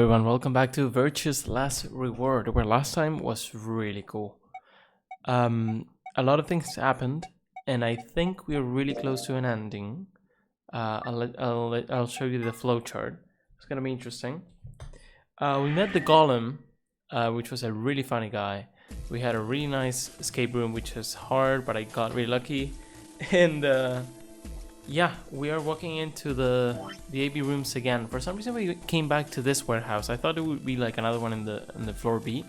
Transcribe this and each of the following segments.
everyone, welcome back to Virtue's Last Reward, where last time was really cool. A lot of things happened, and I think we're really close to an ending. I'll show you the flowchart. It's gonna be interesting. We met the Golem, which was a really funny guy. We had a really nice escape room, which was hard, but I got really lucky. And yeah, we are walking into the AB rooms again. For some reason, we came back to this warehouse. I thought it would be like another one in the floor B,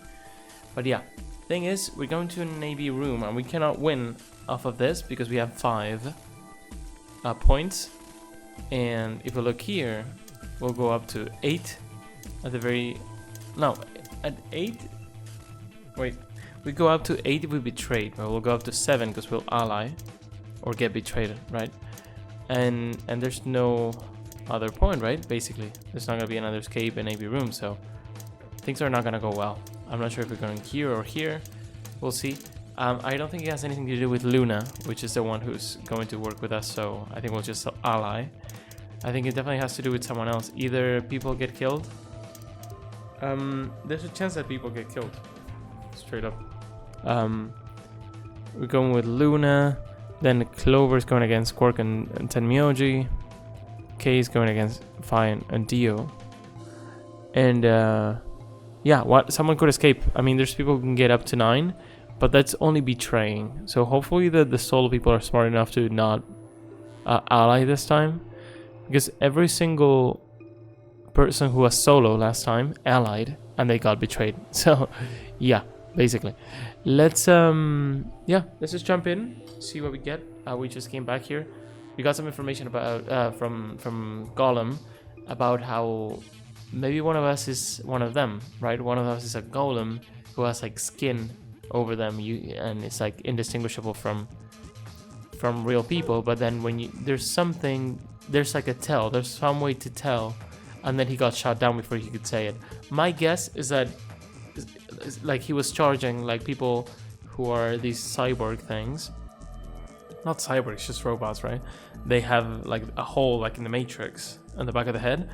but yeah. Thing is, we're going to an AB room, and we cannot win off of this because we have 5 points. And if we look here, we'll go up to 8 at the very at 8. Wait, we go up to 8 if we betrayed, but we'll go up to 7 because we'll ally or get betrayed, right? And there's no other point, right? Basically, there's not gonna be another escape in AB room, so things are not gonna go well. I'm not sure if we're going here or here. We'll see. I don't think it has anything to do with Luna, which is the one who's going to work with us, so I think we'll just ally. I think it definitely has to do with someone else. Either people get killed. There's a chance that people get killed. Straight up. We're going with Luna. Then Clover's going against Quark and Tenmyoji. Kay's going against Fi and Dio. And yeah, someone could escape. I mean, there's people who can get up to 9, but that's only betraying. So hopefully the solo people are smart enough to not ally this time, because every single person who was solo last time allied and they got betrayed. So yeah, basically, let's just jump in, see what we get. We just came back here. We got some information about from Golem about how maybe one of us is one of them, right? One of us is a golem who has like skin over them, and it's like indistinguishable from real people. But then when there's like a tell, there's some way to tell, and then he got shot down before he could say it. My guess is that like he was charging like people who are these cyborg things. Not cyborgs, just robots, right? They have like a hole like in the Matrix on the back of the head.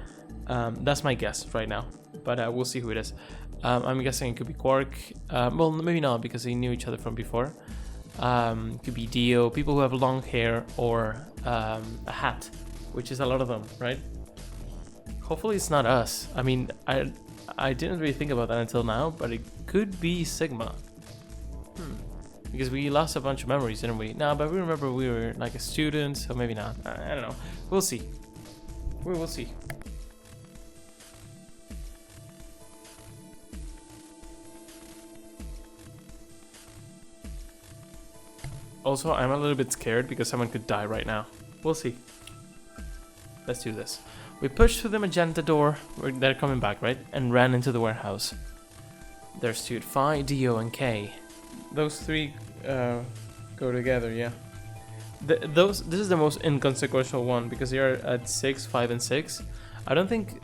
That's my guess right now, but we'll see who it is. I'm guessing it could be Quark. Well, maybe not, because they knew each other from before. Could be Dio, people who have long hair, or a hat, which is a lot of them, right? Hopefully it's not us. I mean, I didn't really think about that until now, but it could be Sigma. Because we lost a bunch of memories, didn't we? No, but we remember we were like a student, so maybe not. I don't know. We'll see. We will see. Also, I'm a little bit scared because someone could die right now. We'll see. Let's do this. We pushed through the magenta door. They're coming back, right? And ran into the warehouse. There stood Fi, Dio, and Kay. Those 3 go together, yeah. This is the most inconsequential one because they are at 6, 5, and 6. I think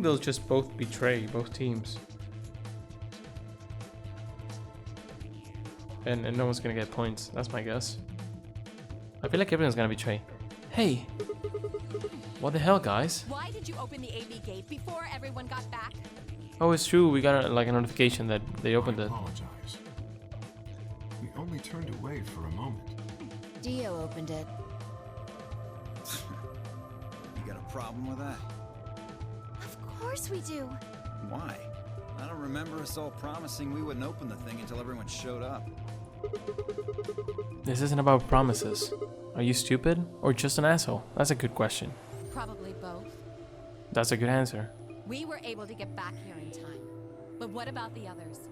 they'll just both betray both teams. And no one's gonna get points. That's my guess. I feel like everyone's gonna betray. Hey! What the hell, guys? Why did you open the AB gate before everyone got back? Oh, it's true. We got a notification that they opened it. I apologize. We only turned away for a moment. Dio opened it. You got a problem with that? Of course we do. Why? I don't remember us all promising we wouldn't open the thing until everyone showed up. This isn't about promises. Are you stupid or just an asshole? That's a good question. Probably both. That's a good answer. We were able to get back here in time. But what about the others?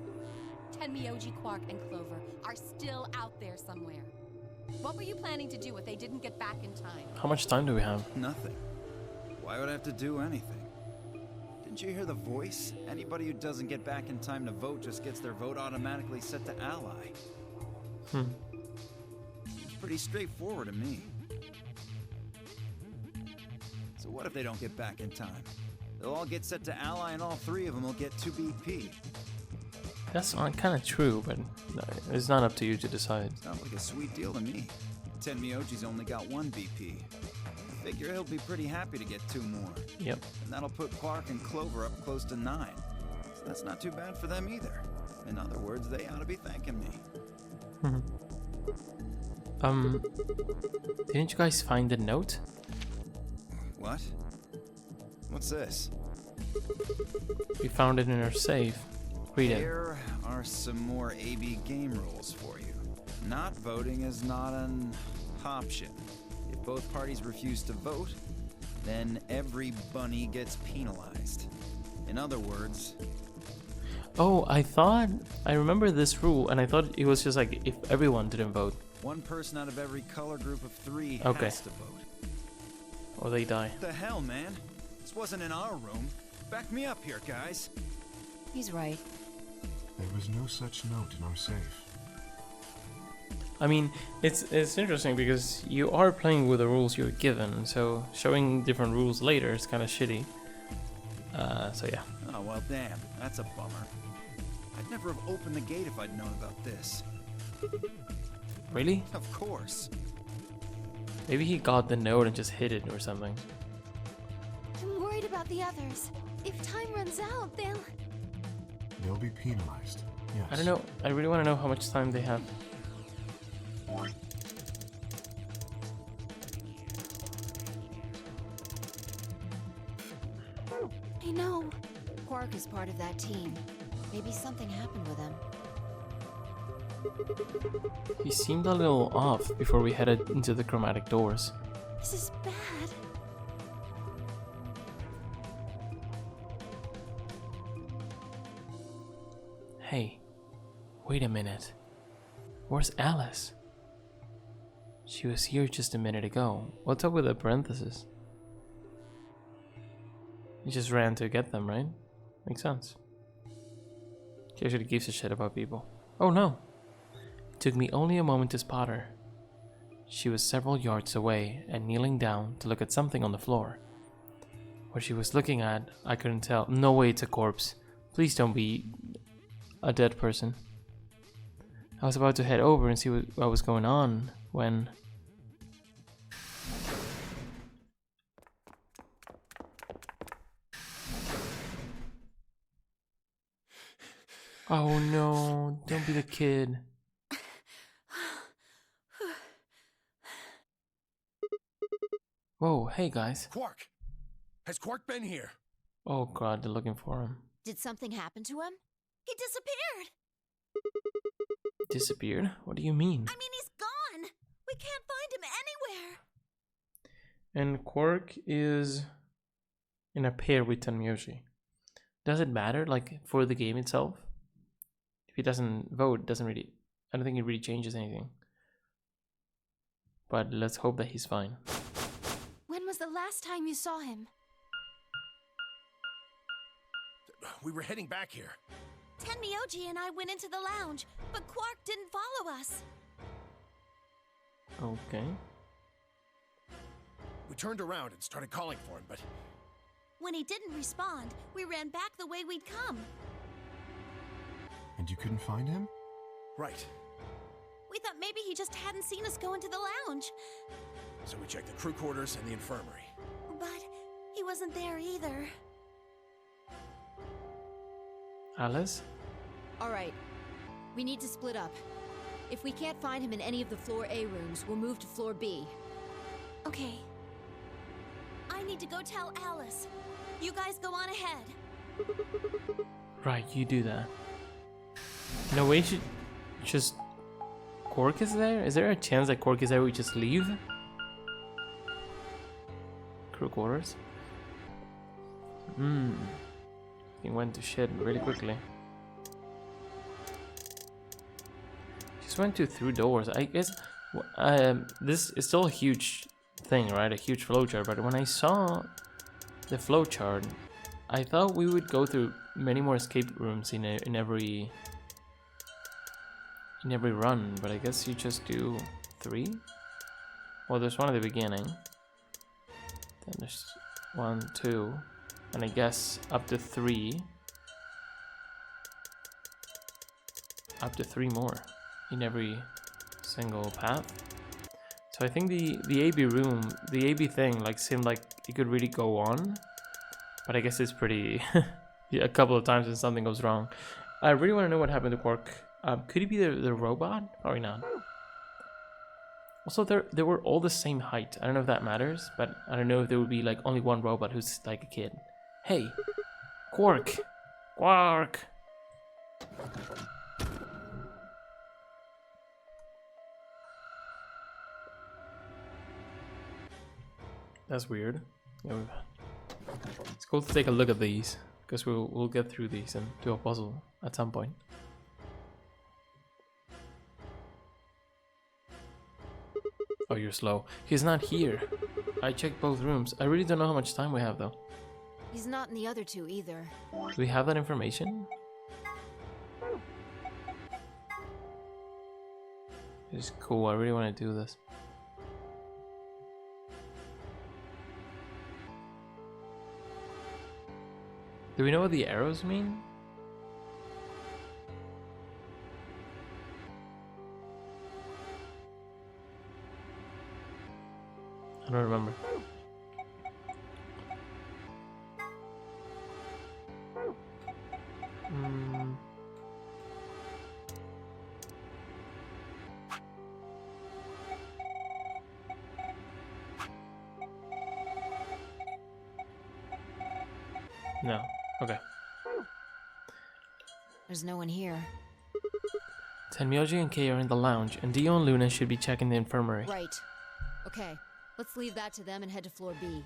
Tenmyoji, Quark, and Clover are still out there somewhere. What were you planning to do if they didn't get back in time? How much time do we have? Nothing. Why would I have to do anything? Didn't you hear the voice? Anybody who doesn't get back in time to vote just gets their vote automatically set to ally. It's pretty straightforward to me. So what if they don't get back in time? They'll all get set to ally and all 3 of them will get 2 BP. That's kind of true, but it's not up to you to decide. Sounds like a sweet deal to me. Tenmyoji's only got 1 BP. If figure he'll be pretty happy to get 2 more. Yep. And that'll put Quark and Clover up close to 9. So that's not too bad for them either. In other words, they ought to be thanking me. Didn't you guys find the note? What? What's this? We found it in our safe. Read it. Here are some more AB game rules for you. Not voting is not an option. If both parties refuse to vote, then every bunny gets penalized. In other words... Oh, I remember this rule, and I thought it was just like if everyone didn't vote. 1 person out of every color group of 3 Okay. has to vote. Or they die. What the hell, man? This wasn't in our room. Back me up here, guys. He's right. There was no such note in our safe. I mean, it's interesting because you are playing with the rules you're given, so showing different rules later is kind of shitty. So yeah. Oh, well, damn. That's a bummer. I'd never have opened the gate if I'd known about this. Really? Of course. Maybe he got the note and just hid it or something. I'm worried about the others. If time runs out, They'll be penalized. Yes. I don't know. I really want to know how much time they have. I know. Quark is part of that team. Maybe something happened with him. He seemed a little off before we headed into the chromatic doors. This is bad. Hey, wait a minute. Where's Alice? She was here just a minute ago. What's up with the parentheses? He just ran to get them, right? Makes sense. He actually gives a shit about people. Oh no! It took me only a moment to spot her. She was several yards away and kneeling down to look at something on the floor. What she was looking at, I couldn't tell. No way, it's a corpse. Please don't be a dead person. I was about to head over and see what was going on when... Oh no, don't be the kid. Whoa, hey guys. Quark! Has Quark been here? Oh god, they're looking for him. Did something happen to him? He disappeared! Disappeared? What do you mean? I mean, he's gone! We can't find him anywhere! And Quark is in a pair with Tenmyoji. Does it matter, like, for the game itself? If he doesn't vote, doesn't really... I don't think it really changes anything. But let's hope that he's fine. When was the last time you saw him? We were heading back here. Tenmyoji and I went into the lounge, but Quark didn't follow us. Okay. We turned around and started calling for him, but... When he didn't respond, we ran back the way we'd come. And you couldn't find him? Right. We thought maybe he just hadn't seen us go into the lounge. So we checked the crew quarters and the infirmary. But he wasn't there either. Alice? Alright, we need to split up. If we can't find him in any of the floor A rooms, we'll move to floor B. Okay. I need to go tell Alice. You guys go on ahead. Right, you do that. No way, should just... Quark is there? Is there a chance that Quark is there we just leave? Crew quarters? He went to shit really quickly. Just went through doors. I guess this is still a huge thing, right? A huge flowchart. But when I saw the flowchart, I thought we would go through many more escape rooms in every run. But I guess you just do 3. Well, there's one at the beginning. Then there's 1, 2. And I guess up to 3. Up to 3 more in every single path. So I think the AB room, the AB thing, like seemed like it could really go on, but I guess it's pretty yeah, a couple of times and something goes wrong. I really want to know what happened to Quark. Could he be the robot? Probably not. Also, they were all the same height. I don't know if that matters, but I don't know if there would be like only one robot who's like a kid. Hey, Quark, Quark. That's weird. Yeah, it's cool to take a look at these, because we'll get through these and do a puzzle at some point. Oh, you're slow. He's not here. I checked both rooms. I really don't know how much time we have, though. He's not in the other two either. Do we have that information? It's cool. I really want to do this. Do we know what the arrows mean? I don't remember. No. Okay. There's no one here. Tenmyoji and Kei are in the lounge, and Dio and Luna should be checking the infirmary. Right. Okay, let's leave that to them and head to floor B.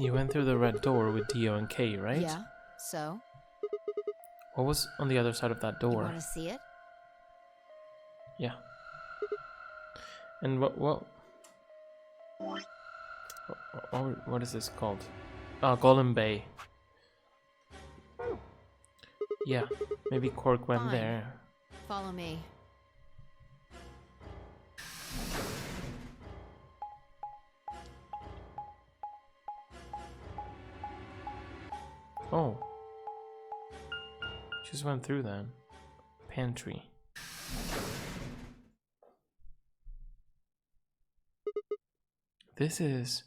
You went through the red door with Dio and Kei, right? Yeah, so? What was on the other side of that You door? want to see it? Yeah. And what is this called? Oh, Golden Bay. Yeah, maybe Quark went Fine. there. Follow me. Oh. Just went through that. Pantry. This is...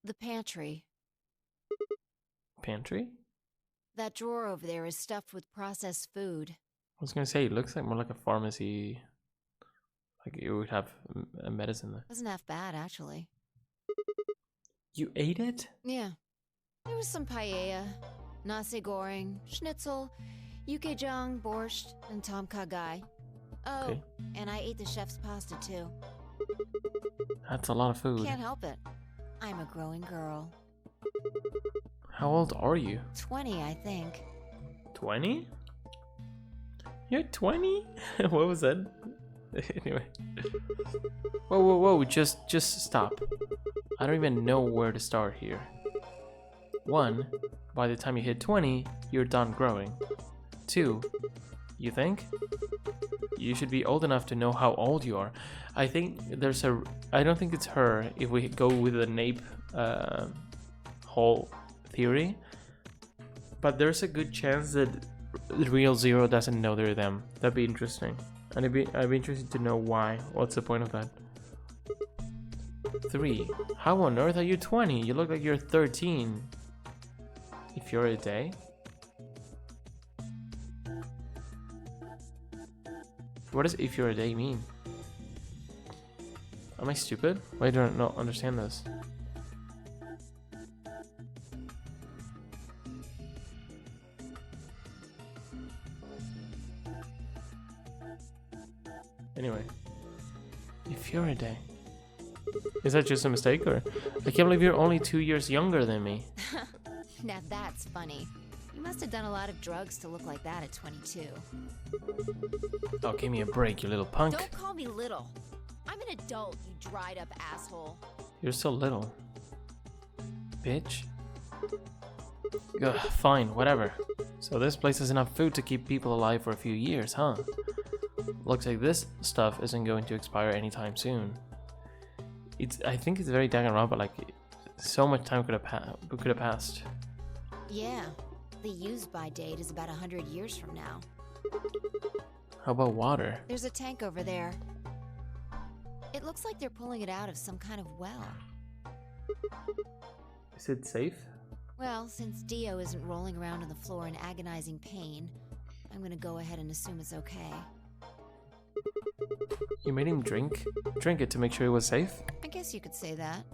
The pantry. Pantry? That drawer over there is stuffed with processed food. I was gonna say, it looks like more like a pharmacy. Like you would have a medicine there. Wasn't half bad, actually. You ate it? Yeah. There was some paella, nasi goreng, schnitzel, yukejang, borscht, and tom kha gai. Oh, Okay. and I ate the chef's pasta too. That's a lot of food. Can't help it. I'm a growing girl. How old are you? 20, I think. 20? You're 20? What was that? Anyway. Whoa, just stop. I don't even know where to start here. 1, by the time you hit 20, you're done growing. 2, you think? You should be old enough to know how old you are. I think there's a... I don't think it's her if we go with the Nape whole theory. But there's a good chance that the real Zero doesn't know they're them. That'd be interesting. And I'd be interested to know why. What's the point of that? 3, how on earth are you 20? You look like you're 13. If you're a day? What does if you're a day mean? Am I stupid? Why do I not understand this? Anyway. If you're a day. Is that just a mistake, or? I can't believe you're only 2 years younger than me. Now that's funny. You must have done a lot of drugs to look like that at 22. Oh, give me a break, you little punk. Don't call me little. I'm an adult, you dried up asshole. You're so little. Bitch. Ugh, fine, whatever. So this place has enough food to keep people alive for a few years, huh? Looks like this stuff isn't going to expire anytime soon. I think it's very Danganronpa, like so much time could have passed. Yeah, the use-by date is about 100 years from now. How about water? There's a tank over there. It looks like they're pulling it out of some kind of well. Is it safe? Well, since Dio isn't rolling around on the floor in agonizing pain, I'm gonna go ahead and assume it's okay. You made him drink it to make sure it was safe? I guess you could say that.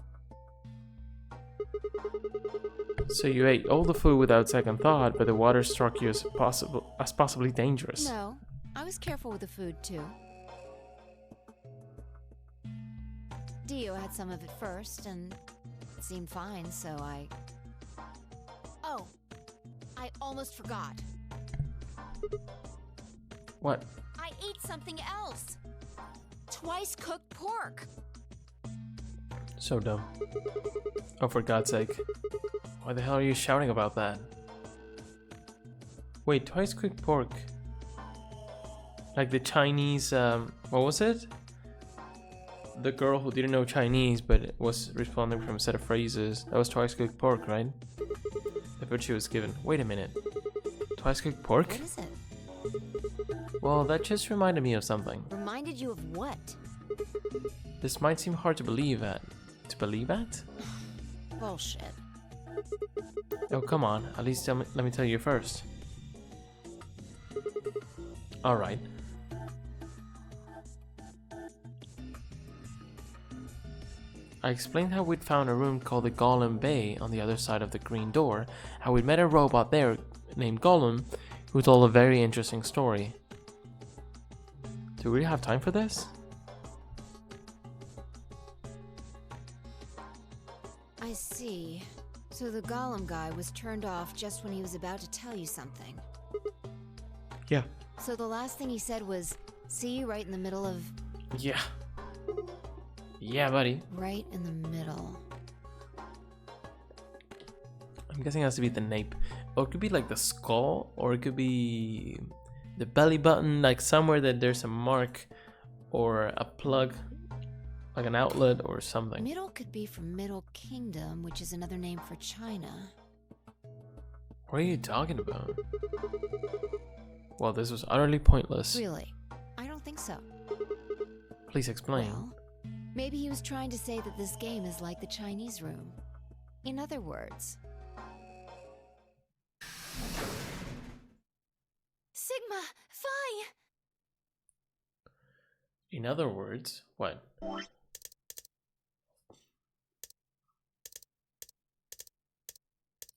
So you ate all the food without second thought, but the water struck you as possibly dangerous. No, I was careful with the food too. Dio had some of it first, and it seemed fine, so I... Oh, I almost forgot. What? I ate something else. Twice cooked pork. So dumb. Oh, for God's sake. Why the hell are you shouting about that? Wait, twice cooked pork? Like the Chinese, what was it? The girl who didn't know Chinese but was responding from a set of phrases. That was twice cooked pork, right? The food she was given. Wait a minute. Twice cooked pork? What is it? Well, that just reminded me of something. Reminded you of what? This might seem hard to believe at. To believe at? Bullshit. Oh, come on. At least let me tell you first. Alright. I explained how we'd found a room called the Golem Bay on the other side of the green door, how we'd met a robot there named Golem who told a very interesting story. Do we really have time for this? I see. So the Golem guy was turned off just when he was about to tell you something. Yeah. So the last thing he said was, see you right in the middle of... Yeah. Yeah, buddy. Right in the middle. I'm guessing it has to be the nape. Or it could be like the skull, or it could be the belly button, like somewhere that there's a mark or a plug, like an outlet or something. Middle could be from Middle Kingdom, which is another name for China. What are you talking about? Well, this was utterly pointless. Really? I don't think so. Please explain. Well, maybe he was trying to say that this game is like the Chinese room. In other words... Sigma, Phi! In other words, what?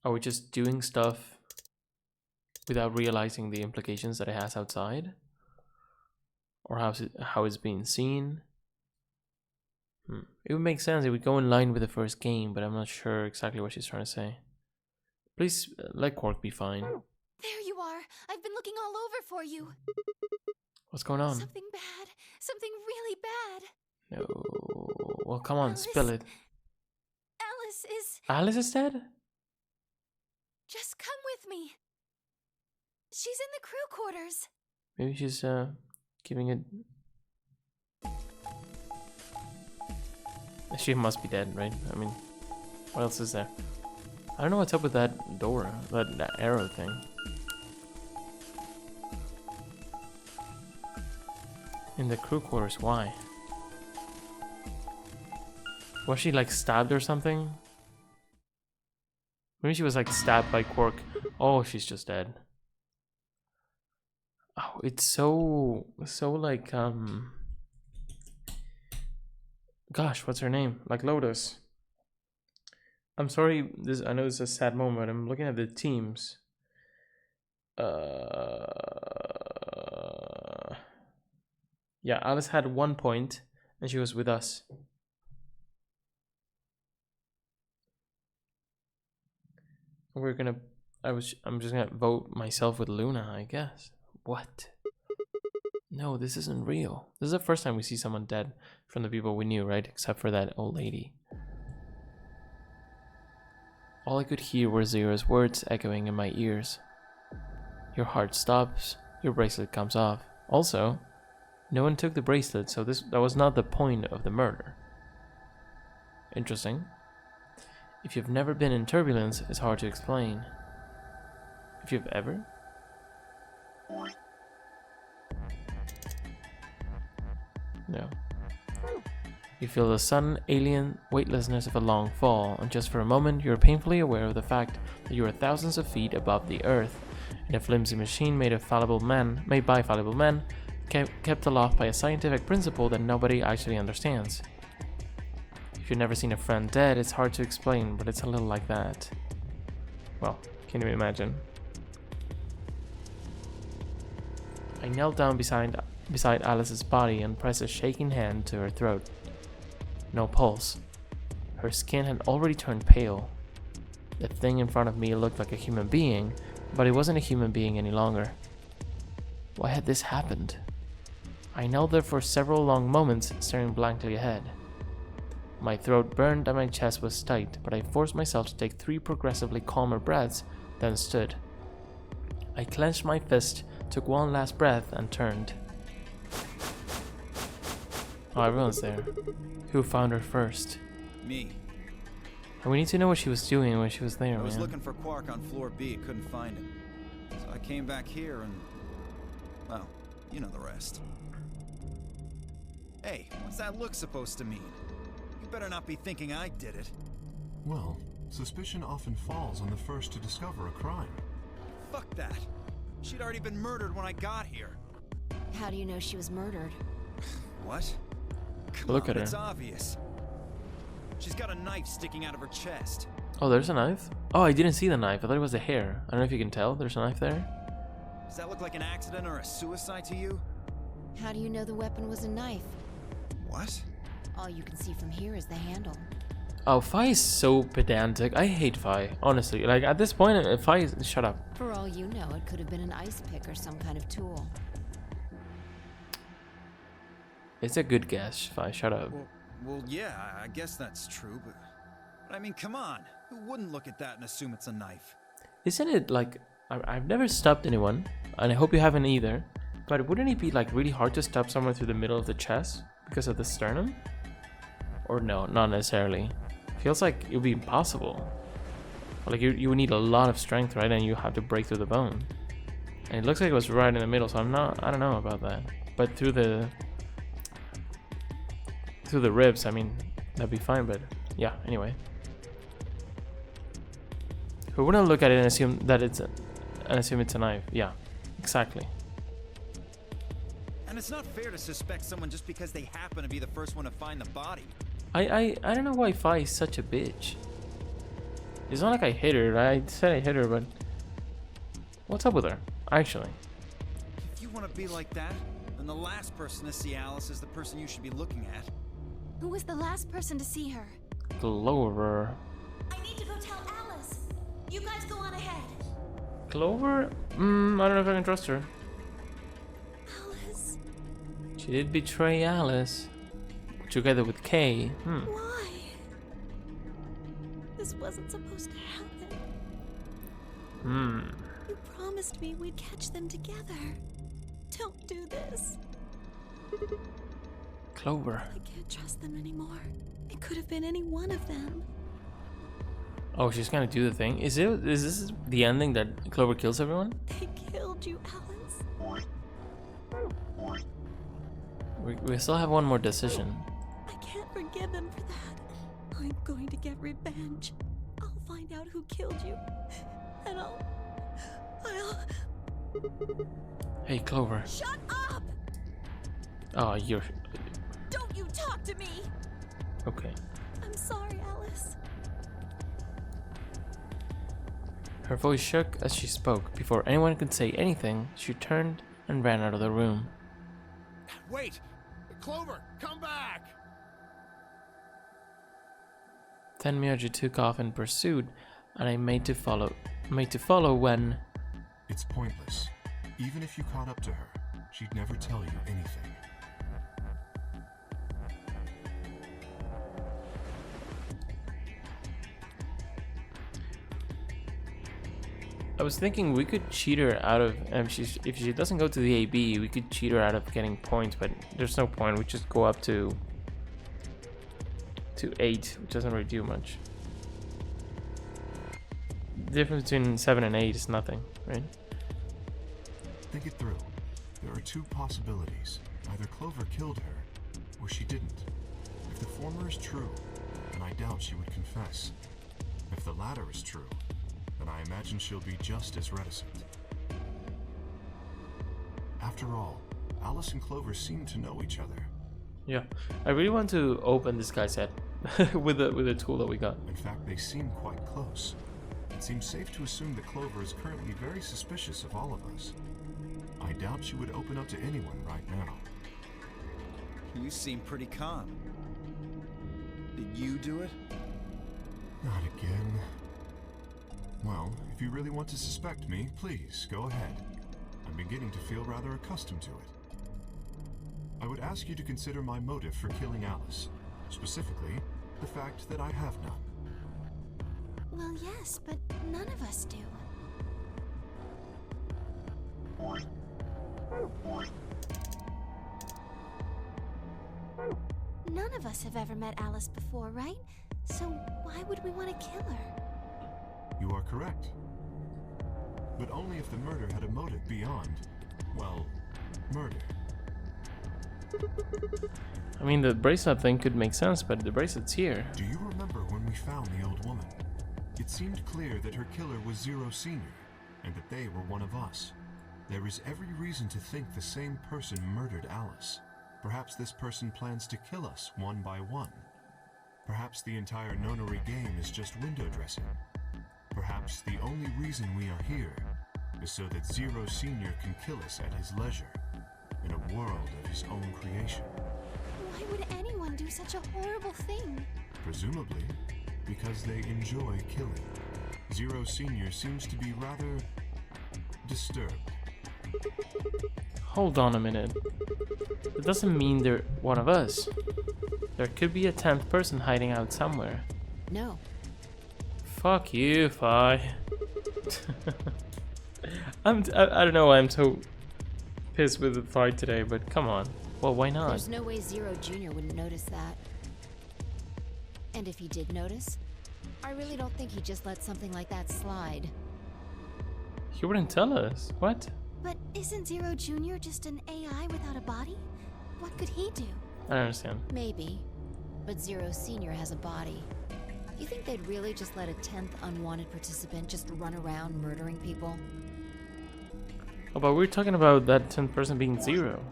Are we just doing stuff without realizing the implications that it has outside? Or how it's being seen? It would make sense if we go in line with the first game, but I'm not sure exactly what she's trying to say. Please let Quark be fine. There you are. I've been looking all over for you. What's going on? Something bad. Something really bad. No. Well, come on, Alice. spill it. Alice is... Alice is dead? Just come with me. She's in the crew quarters. Maybe she's giving it... She must be dead, right? I mean, what else is there? I don't know what's up with that door, that arrow thing. In the crew quarters, why? Was she like stabbed or something? Maybe she was like stabbed by Quark. Oh, she's just dead. Oh, it's so like gosh, what's her name? Like Lotus. I'm sorry, I know this is a sad moment. I'm looking at the teams. Yeah, Alice had 1 point and she was with us. We're gonna I'm just gonna vote myself with Luna, I guess. What? No, this isn't real. This is the first time we see someone dead from the people we knew, right? Except for that old lady. All I could hear were Zero's words echoing in my ears. Your heart stops, your bracelet comes off. Also, no one took the bracelet, so that was not the point of the murder. Interesting. If you've never been in turbulence, it's hard to explain. If you've ever? No. You feel the sudden alien weightlessness of a long fall, and just for a moment you're painfully aware of the fact that you are thousands of feet above the earth, in a flimsy machine made by fallible men, kept aloft by a scientific principle that nobody actually understands. If you've never seen a friend dead, it's hard to explain, but it's a little like that. Well, can't even imagine. I knelt down beside Alice's body and pressed a shaking hand to her throat. No pulse. Her skin had already turned pale. The thing in front of me looked like a human being, but it wasn't a human being any longer. Why had this happened? I knelt there for several long moments, staring blankly ahead. My throat burned and my chest was tight, but I forced myself to take 3 progressively calmer breaths, then stood. I clenched my fist, took one last breath, and turned. Oh, everyone's there. Who found her first? Me. And we need to know what she was doing when she was there, I was man. looking for Quark on floor B, couldn't find him. So I came back here and... well, you know the rest. Hey, what's that look supposed to mean? You better not be thinking I did it. Well, suspicion often falls on the first to discover a crime. Fuck that. She'd already been murdered when I got here. How do you know she was murdered? What? Come Look on, at her. It's obvious. She's got a knife sticking out of her chest. Oh, there's a knife? Oh, I didn't see the knife. I thought it was the hair. I don't know if you can tell. There's a knife there. Does that look like an accident or a suicide to you? How do you know the weapon was a knife? What? All you can see from here is the handle. Oh, Fi is so pedantic. I hate Fi, honestly. Like, at this point, Fi is... Shut up. For all you know, it could have been an ice pick or some kind of tool. It's a good guess, Fi. Shut up. Well, yeah, I guess that's true, but I mean, come on. Who wouldn't look at that and assume it's a knife? Isn't it, like... I've never stabbed anyone, and I hope you haven't either. But wouldn't it be, like, really hard to stab someone through the middle of the chest because of the sternum? Or no, not necessarily. Feels like it would be impossible. Like you would need a lot of strength, right? And you have to break through the bone. And it looks like it was right in the middle, so I don't know about that. But through the ribs, I mean, that'd be fine, but yeah, anyway. Who wouldn't look at it and assume that it's a knife? Yeah, exactly. And it's not fair to suspect someone just because they happen to be the first one to find the body. I don't know why Fi is such a bitch. It's not like I hit her. I said I hit her, but what's up with her, actually? If you want to be like that, then the last person to see Alice is the person you should be looking at. Who was the last person to see her? Clover. I need to go tell Alice. You guys go on ahead. Clover? I don't know if I can trust her. Alice, She did betray Alice. Together with Kay. why? This wasn't supposed to happen. You promised me we'd catch them together. Don't do this. Clover. I can't trust them anymore. It could have been any one of them. Oh, she's gonna do the thing. Is this the ending that Clover kills everyone? They killed you, Alice. We still have one more decision. I can't forgive them for that. I'm going to get revenge. I'll find out who killed you. And I'll... Hey, Clover. Shut up! Oh, you're... Don't you talk to me! Okay. I'm sorry, Alice. Her voice shook as she spoke. Before anyone could say anything, she turned and ran out of the room. Wait! Clover, come back! Then Miyagi took off in pursuit, and I made to follow made to follow when... It's pointless. Even if you caught up to her, she'd never tell you anything. I was thinking we could cheat her out of... if she doesn't go to the AB, we could cheat her out of getting points, but there's no point. We just go up to 8, which doesn't really do much. The difference between 7 and 8 is nothing, right? Think it through. There are two possibilities. Either Clover killed her, or she didn't. If the former is true, then I doubt she would confess. If the latter is true, then I imagine she'll be just as reticent. After all, Alice and Clover seem to know each other. Yeah, I really want to open this guy's head with the tool that we got. In fact, they seem quite close. It seems safe to assume that Clover is currently very suspicious of all of us. I doubt she would open up to anyone right now. You seem pretty calm. Did you do it? Not again. Well, if you really want to suspect me, please, go ahead. I'm beginning to feel rather accustomed to it. I would ask you to consider my motive for killing Alice. Specifically, the fact that I have none. Well, yes, but none of us do. None of us have ever met Alice before, right? So why would we want to kill her? You are correct. But only if the murder had a motive beyond, well, murder. I mean, the bracelet thing could make sense, but the bracelet's here. Do you remember when we found the old woman? It seemed clear that her killer was Zero Senior, and that they were one of us. There is every reason to think the same person murdered Alice. Perhaps this person plans to kill us one by one. Perhaps the entire nonary game is just window dressing. Perhaps the only reason we are here is so that Zero Senior can kill us at his leisure, in a world of his own creation. Why would anyone do such a horrible thing? Presumably, because they enjoy killing. Zero Senior seems to be rather disturbed. Hold on a minute. That doesn't mean they're one of us. There could be a 10th person hiding out somewhere. No. Fuck you, Fi. I don't know why I'm so pissed with the fight today, but come on. Well, why not? There's no way Zero Jr. wouldn't notice that. And if he did notice, I really don't think he'd just let something like that slide. He wouldn't tell us. What? But isn't Zero Jr. just an AI without a body? What could he do? I don't understand. Maybe. But Zero Senior has a body. You think they'd really just let a 10th unwanted participant just run around murdering people? Oh, but we're talking about that 10th person being Zero.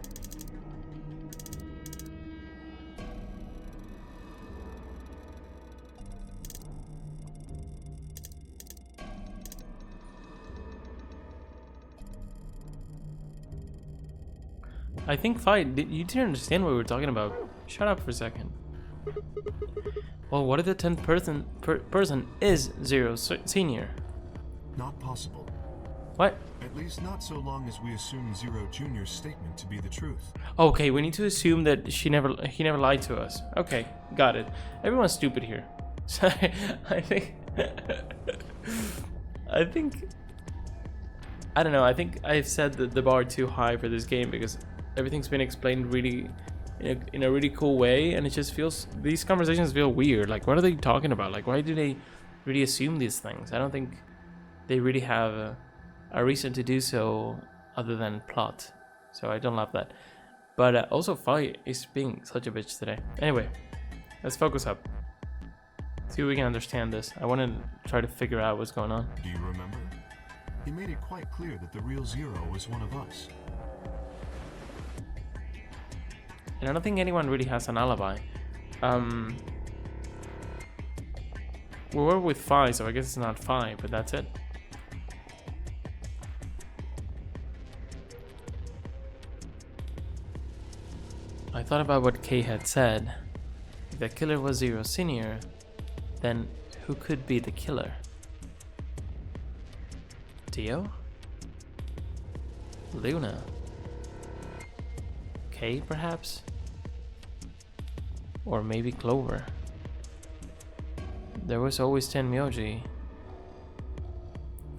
I think Fi, you didn't understand what we were talking about. Shut up for a second. Well, what if the 10th person is Zero Senior? Not possible. What? At least not so long as we assume Zero Jr.'s statement to be the truth. Okay, we need to assume that he never lied to us. Okay, got it. Everyone's stupid here. Sorry, I think I don't know. I think I've set the bar too high for this game because everything's been explained really in a really cool way, and it just feels, these conversations feel weird. Like, what are they talking about? Like, why do they really assume these things? I don't think they really have a reason to do so other than plot. So I don't love that. But also Fi is being such a bitch today. Anyway, let's focus up. See if we can understand this. I want to try to figure out what's going on. Do you remember? He made it quite clear that the real Zero was one of us. And I don't think anyone really has an alibi. We were with Fi, so I guess it's not Fi, but that's it. I thought about what Kay had said. If the killer was Zero Senior, then who could be the killer? Dio? Luna? Kay, perhaps? Or maybe Clover? There was always Tenmyoji.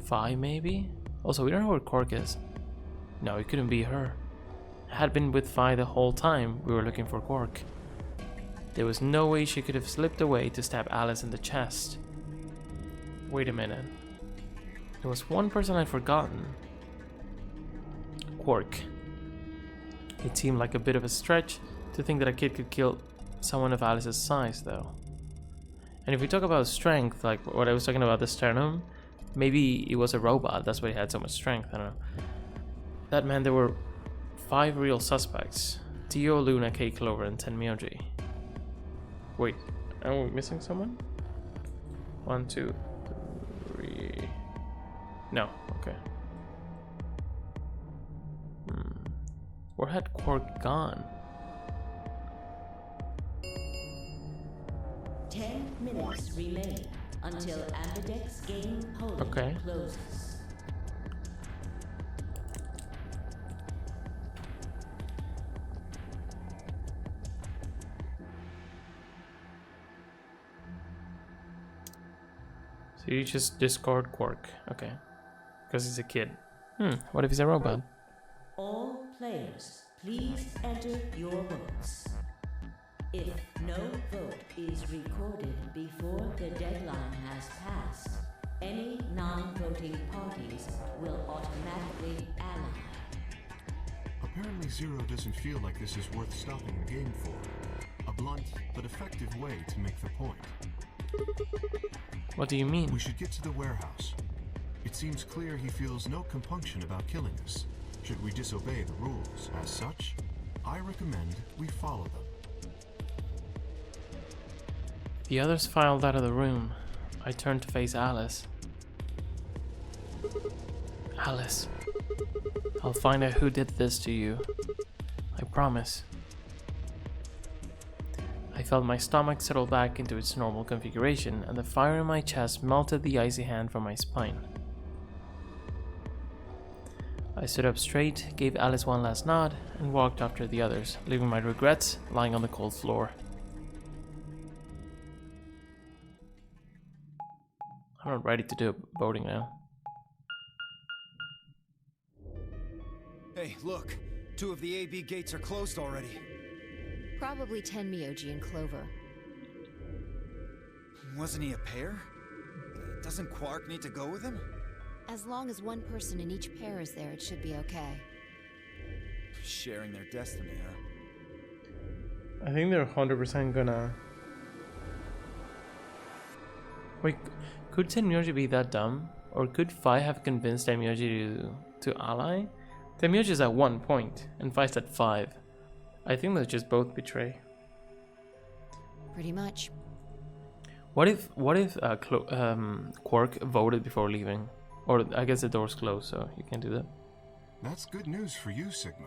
Fi, maybe? Also, we don't know where Quark is. No, it couldn't be her. Had been with Fi the whole time we were looking for Quark. There was no way she could have slipped away to stab Alice in the chest. Wait a minute. There was one person I'd forgotten. Quark. It seemed like a bit of a stretch to think that a kid could kill someone of Alice's size, though. And if we talk about strength, like what I was talking about the sternum, maybe it was a robot, that's why he had so much strength, I don't know. That meant there were 5 real suspects. Dio, Luna, Kay, Clover, and Tenmyoji. Wait, are we missing someone? 1, 2, 3... No, okay. Where had Quark gone? 10 minutes remain until Ambidex game polling closes. So you just discard Quark, okay. Because he's a kid. What if he's a robot? All players, please enter your votes. If no vote is recorded before the deadline has passed, any non-voting parties will automatically ally. Apparently Zero doesn't feel like this is worth stopping the game for. A blunt but effective way to make the point. What do you mean? We should get to the warehouse. It seems clear he feels no compunction about killing us. Should we disobey the rules? As such, I recommend we follow them. The others filed out of the room. I turned to face Alice. Alice, I'll find out who did this to you. I promise. I felt my stomach settle back into its normal configuration, and the fire in my chest melted the icy hand from my spine. I stood up straight, gave Alice one last nod, and walked after the others, leaving my regrets lying on the cold floor. I'm not ready to do voting now. Hey, look! 2 of the AB gates are closed already. Probably Tenmyoji and Clover. Wasn't he a pair? Doesn't Quark need to go with him? As long as one person in each pair is there, it should be okay. Sharing their destiny, huh? I think they're 100% gonna... Wait, could Tenmyoji be that dumb? Or could Fi have convinced Tenmyoji to ally? Tenmyoji's at 1 point, and Fi's at 5. I think they'll just both betray. Pretty much. What if Quark voted before leaving? Or I guess the door's closed, so you can't do that. That's good news for you, Sigma.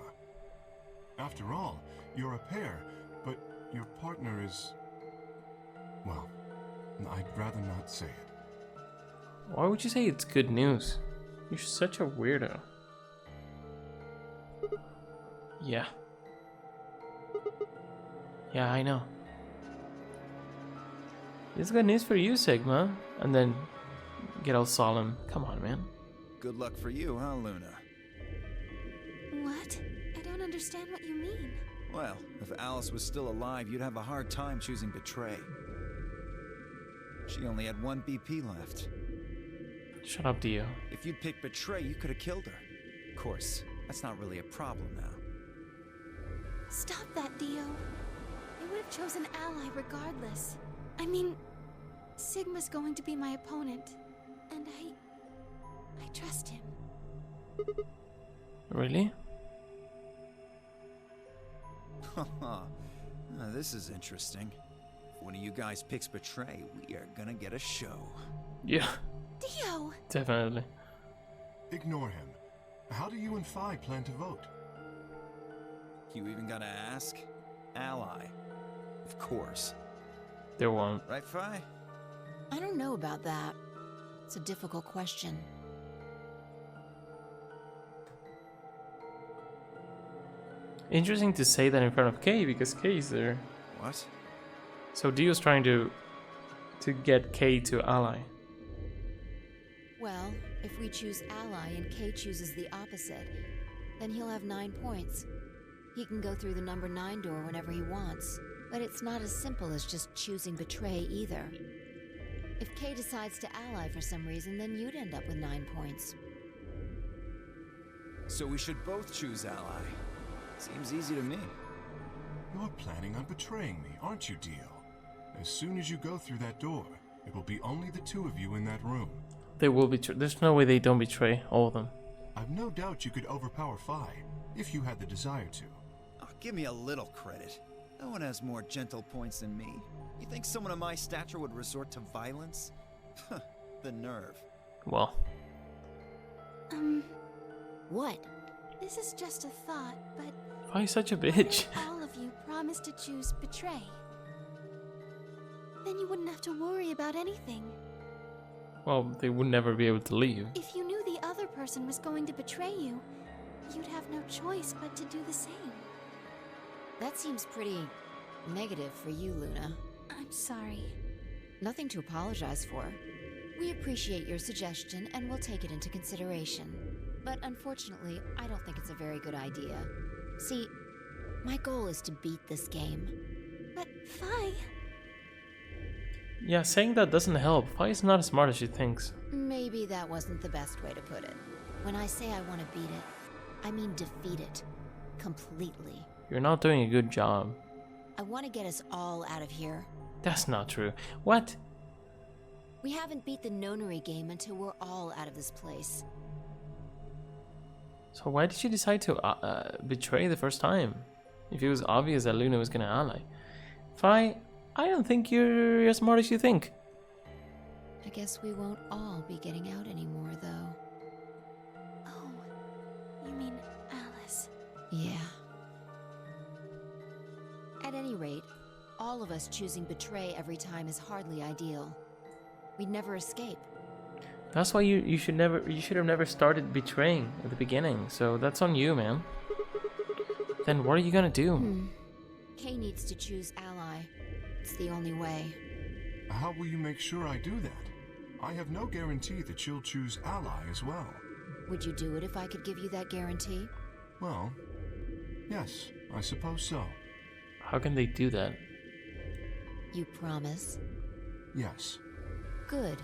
After all, you're a pair, but your partner is... well, I'd rather not say it. Why would you say it's good news? You're such a weirdo. Yeah. Yeah, I know. It's good news for you, Sigma. And then get all solemn. Come on, man. Good luck for you, huh, Luna? What? I don't understand what you mean. Well, if Alice was still alive, you'd have a hard time choosing Betray. She only had 1 BP left. Shut up, Dio. If you'd picked Betray, you could have killed her. Of course, that's not really a problem now. Stop that, Dio. I would have chosen Ally regardless. I mean, Sigma's going to be my opponent, and I trust him. Really? Haha. This is interesting. If one of you guys picks Betray, we are gonna get a show. Yeah. Dio! Definitely. Ignore him. How do you and Fi plan to vote? You even gotta ask? Ally. Of course. There won't. Right, Fi? I don't know about that. It's a difficult question. Interesting to say that in front of Kay because Kay's there. What? So Dio's trying to get Kay to ally. Well, if we choose ally and Kay chooses the opposite, then he'll have 9 points. He can go through the number 9 door whenever he wants. But it's not as simple as just choosing betray either. If Kay decides to ally for some reason, then you'd end up with 9 points. So we should both choose ally. Seems easy to me. You're planning on betraying me, aren't you, Dio? As soon as you go through that door, it will be only the two of you in that room. They will betray. There's no way they don't betray all of them. I've no doubt you could overpower Phi, if you had the desire to. Oh, give me a little credit. No one has more gentle points than me. You think someone of my stature would resort to violence? The nerve. Well, What? This is just a thought, but why is such a bitch? all of you promised to choose betray. Then you wouldn't have to worry about anything. Well, they would never be able to leave. If you knew the other person was going to betray you, you'd have no choice but to do the same. That seems pretty negative for you, Luna. I'm sorry. Nothing to apologize for. We appreciate your suggestion and we'll take it into consideration. But unfortunately, I don't think it's a very good idea. See, my goal is to beat this game. But Phi, Yeah, saying that doesn't help. Phi is not as smart as she thinks. Maybe that wasn't the best way to put it. When I say I want to beat it, I mean defeat it. Completely. You're not doing a good job. I want to get us all out of here. That's not true. What? We haven't beat the nonary game until we're all out of this place. So why did she decide to betray the first time? If it was obvious that Luna was gonna ally. Phi, I don't think you're as smart as you think. I guess we won't all be getting out anymore, though. oh, you mean Alice? Yeah. At any rate, all of us choosing betray every time is hardly ideal. We'd never escape. That's why you should have never started betraying at the beginning. So that's on you, man. Then what are you gonna do? Kay needs to choose ally. It's the only way. How will you make sure I do that? I have no guarantee that she'll choose ally as well. Would you do it if I could give you that guarantee? Well, yes, I suppose so. How can they do that? You promise? Yes. Good.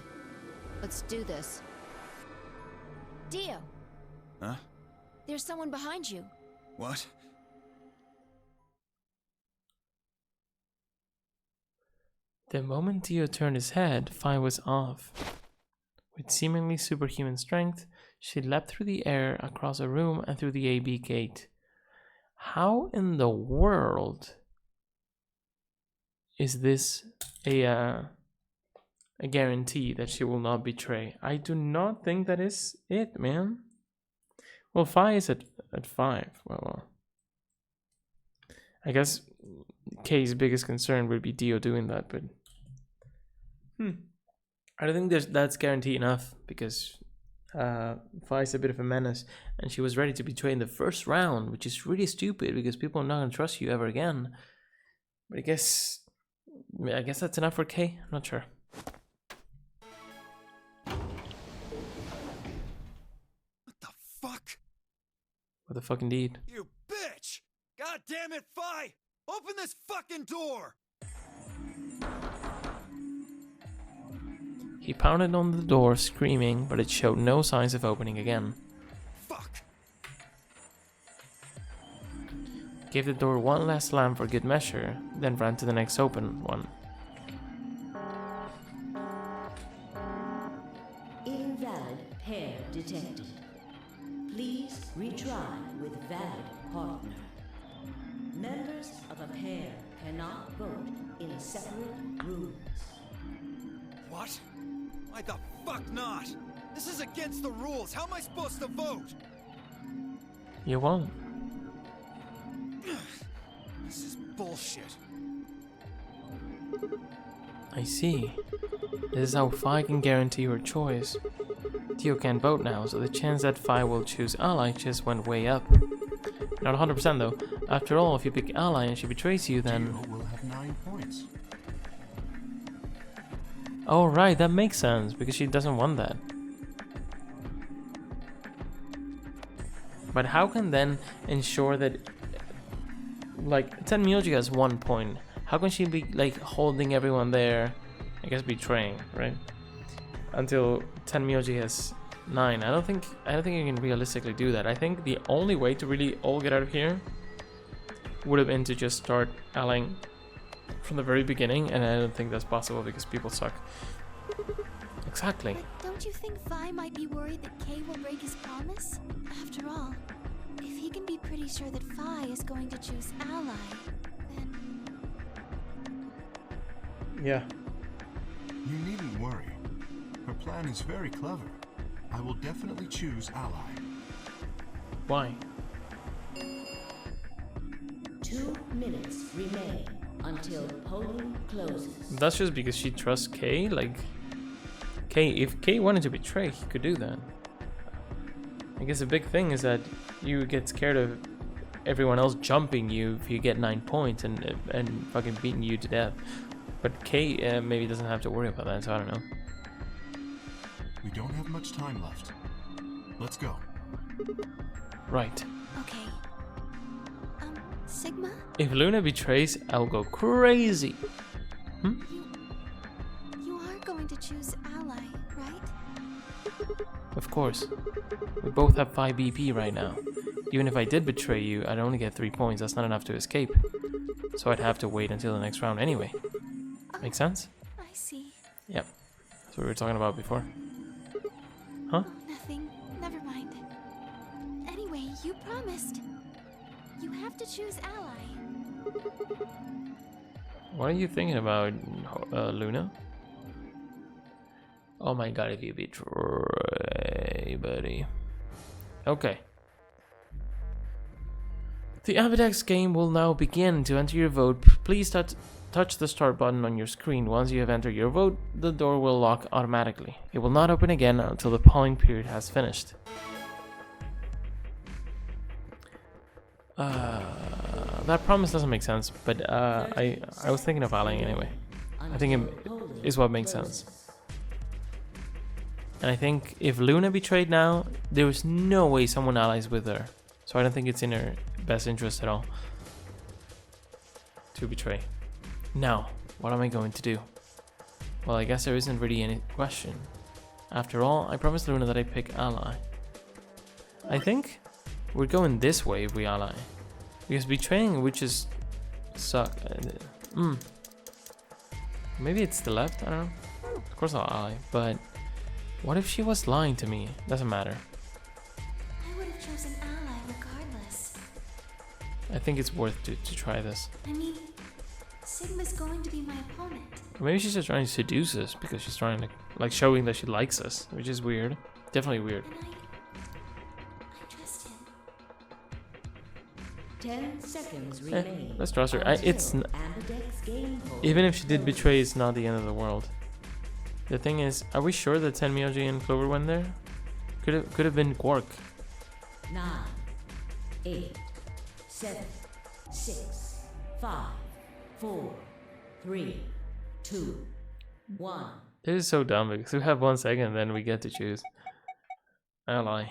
Let's do this. Dio! Huh? There's someone behind you. What? The moment Dio turned his head, Phi was off. With seemingly superhuman strength, she leapt through the air, across a room, and through the AB gate. How in the world is this a guarantee that she will not betray? I do not think that is it, man. Well, Phi is at 5. Well. I guess Kay's biggest concern would be Dio doing that, but I don't think that's guarantee enough, because Phi's a bit of a menace, and she was ready to betray in the first round, which is really stupid because people are not gonna trust you ever again. But I guess that's enough for Kay. I'm not sure. What the fuck? What the fuck indeed. You bitch! God damn it, Phi! Open this fucking door! He pounded on the door, screaming, but it showed no signs of opening again. Fuck! Gave the door one last slam for good measure, then ran to the next open one. Invalid pair detected. Please retry with valid partner. Members of a pair cannot vote in separate rooms. What? Why the fuck not? This is against the rules. How am I supposed to vote? You won't. This is bullshit. I see. This is how Phi can guarantee her choice. Dio can't vote now, so the chance that Phi will choose ally just went way up. Not 100% though. After all, if you pick ally and she betrays you, then... Dio will have 9 points. Oh right, that makes sense, because she doesn't want that. But how can then ensure that... Like, Tenmyoji has 1 point. How can she be, like, holding everyone there? I guess betraying, right? Until Tenmyoji has 9. I don't think you can realistically do that. I think the only way to really all get out of here would have been to just start allying from the very beginning, and I don't think that's possible because people suck. Exactly. But don't you think Vi might be worried that Kay will break his promise? After all, if he can be pretty sure that Vi is going to choose ally, then... Yeah. You needn't worry. Her plan is very clever. I will definitely choose ally. Why? 2 minutes remain until polling closes. That's just because she trusts Kay. Like, Kay, if Kay wanted to betray, he could do that. I guess the big thing is that you get scared of everyone else jumping you if you get 9 points and fucking beating you to death. But Kay maybe doesn't have to worry about that, so I don't know. We don't have much time left. Let's go. Right. Okay. Sigma? If Luna betrays, I'll go crazy. You are going to choose ally, right? Of course. We both have 5 BP right now. Even if I did betray you, I'd only get 3 points. That's not enough to escape. So I'd have to wait until the next round anyway. Make sense? I see. Yep. That's what we were talking about before. Huh? Oh, nothing. Never mind. Anyway, you promised. You have to choose ally. What are you thinking about, Luna? Oh my god, if you betray, buddy. Okay. The Ambidex game will now begin. To enter your vote, please touch the start button on your screen. Once you have entered your vote, the door will lock automatically. It will not open again until the polling period has finished. That promise doesn't make sense, but I was thinking of allying anyway. I think it is what makes sense. And I think if Luna betrayed now, there is no way someone allies with her. So I don't think it's in her best interest at all to betray. Now, what am I going to do? Well, I guess there isn't really any question. After all, I promised Luna that I'd pick ally. I think we're going this way if we ally. Because betraying would just suck. Maybe it's the left, I don't know. Of course I'll ally, but what if she was lying to me? Doesn't matter. I would have chosen ally regardless. I think it's worth to try this. I mean, Sigma's going to be my opponent. Or maybe she's just trying to seduce us because she's trying to, like, showing that she likes us, which is weird. Definitely weird. And I trust him. 10 seconds remain. Let's trust her. Even if she did betray, it's not the end of the world. The thing is, are we sure that Tenmyoji and Clover went there? Could have been Quark. 9, 8, 7, 6, 5, 4, 3, 2, 1. This is so dumb because we have 1 second and then we get to choose ally.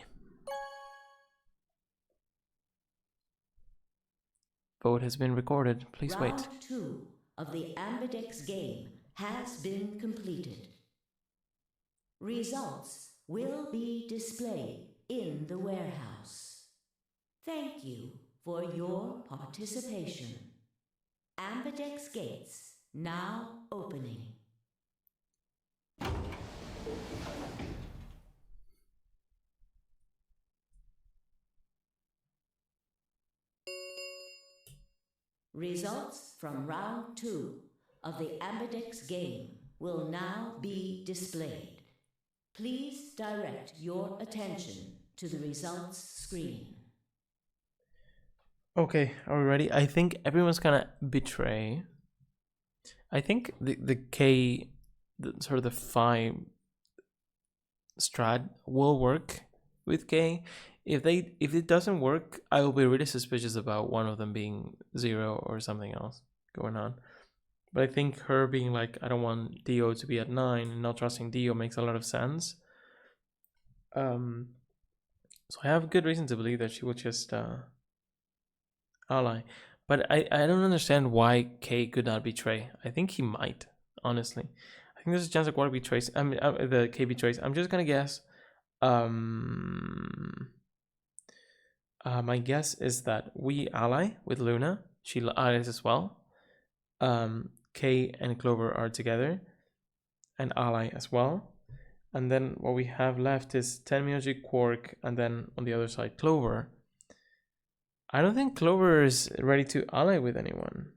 Vote has been recorded. Please wait. Round 2 of the Ambidex game has been completed. Results will be displayed in the warehouse. Thank you for your participation. Ambidex gates now opening. Results from round 2 of the Ambidex game will now be displayed. Please direct your attention to the results screen. Okay, are we ready? I think everyone's gonna betray. I think the K, sort of the 5 strat will work with K. if it doesn't work, I will be really suspicious about one of them being 0 or something else going on. But I think her being like, I don't want Dio to be at 9 and not trusting Dio makes a lot of sense. So I have good reason to believe that she will just ally. But I don't understand why Kay could not betray. I think he might, honestly. I think there's a chance that Quark betrays. I mean, the Kay betrays. I'm just gonna guess. My guess is that we ally with Luna. She allies as well. Kay and Clover are together and ally as well. And then what we have left is Tenmyoji, Quark, and then on the other side, Clover. I don't think Clover is ready to ally with anyone.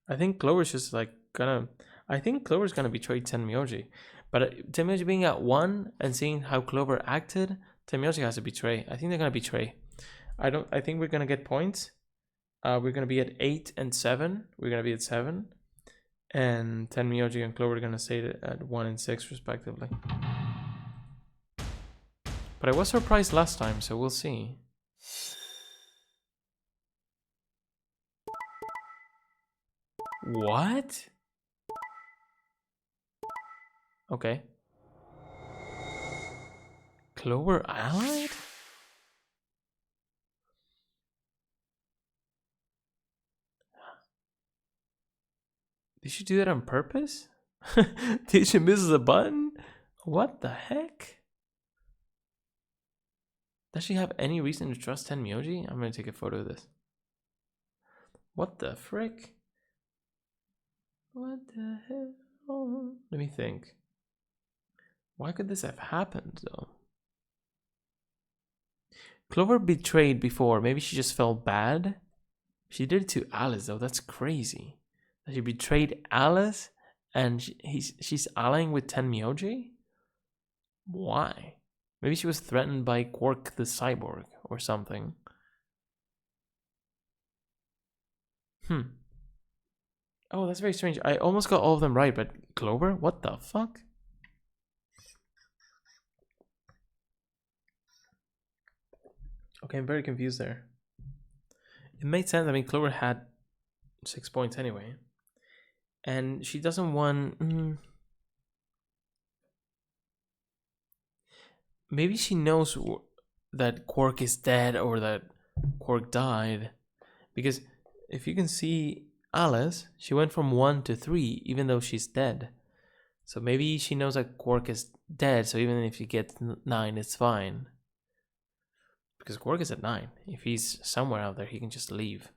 I think Clover's just like gonna... I think Clover's gonna betray Tenmyoji. But Tenmyoji being at 1 and seeing how Clover acted, Tenmyoji has to betray. I think they're gonna betray. I think we're gonna get points. We're gonna be at 8 and 7. We're gonna be at 7. And Tenmyoji and Clover are gonna stay at 1 and 6 respectively. But I was surprised last time, so we'll see. What? Okay. Clover allied? Did she do that on purpose? Did she miss a button? What the heck? Does she have any reason to trust Tenmyoji? I'm gonna take a photo of this. What the frick? What the hell? Let me think. Why could this have happened though? Clover betrayed before. Maybe she just felt bad. She did it to Alice though. That's crazy. She betrayed Alice and she's allying with Tenmyoji? Why? Maybe she was threatened by Quark the cyborg or something. Oh, that's very strange. I almost got all of them right, but Clover? What the fuck? Okay, I'm very confused there. It made sense. I mean, Clover had 6 points anyway. And she doesn't want... Maybe she knows that Quark is dead or that Quark died. Because if you can see Alice, she went from 1 to 3 even though she's dead. So maybe she knows that Quark is dead, so even if she gets 9, it's fine. Because Quark is at 9. If he's somewhere out there, he can just leave.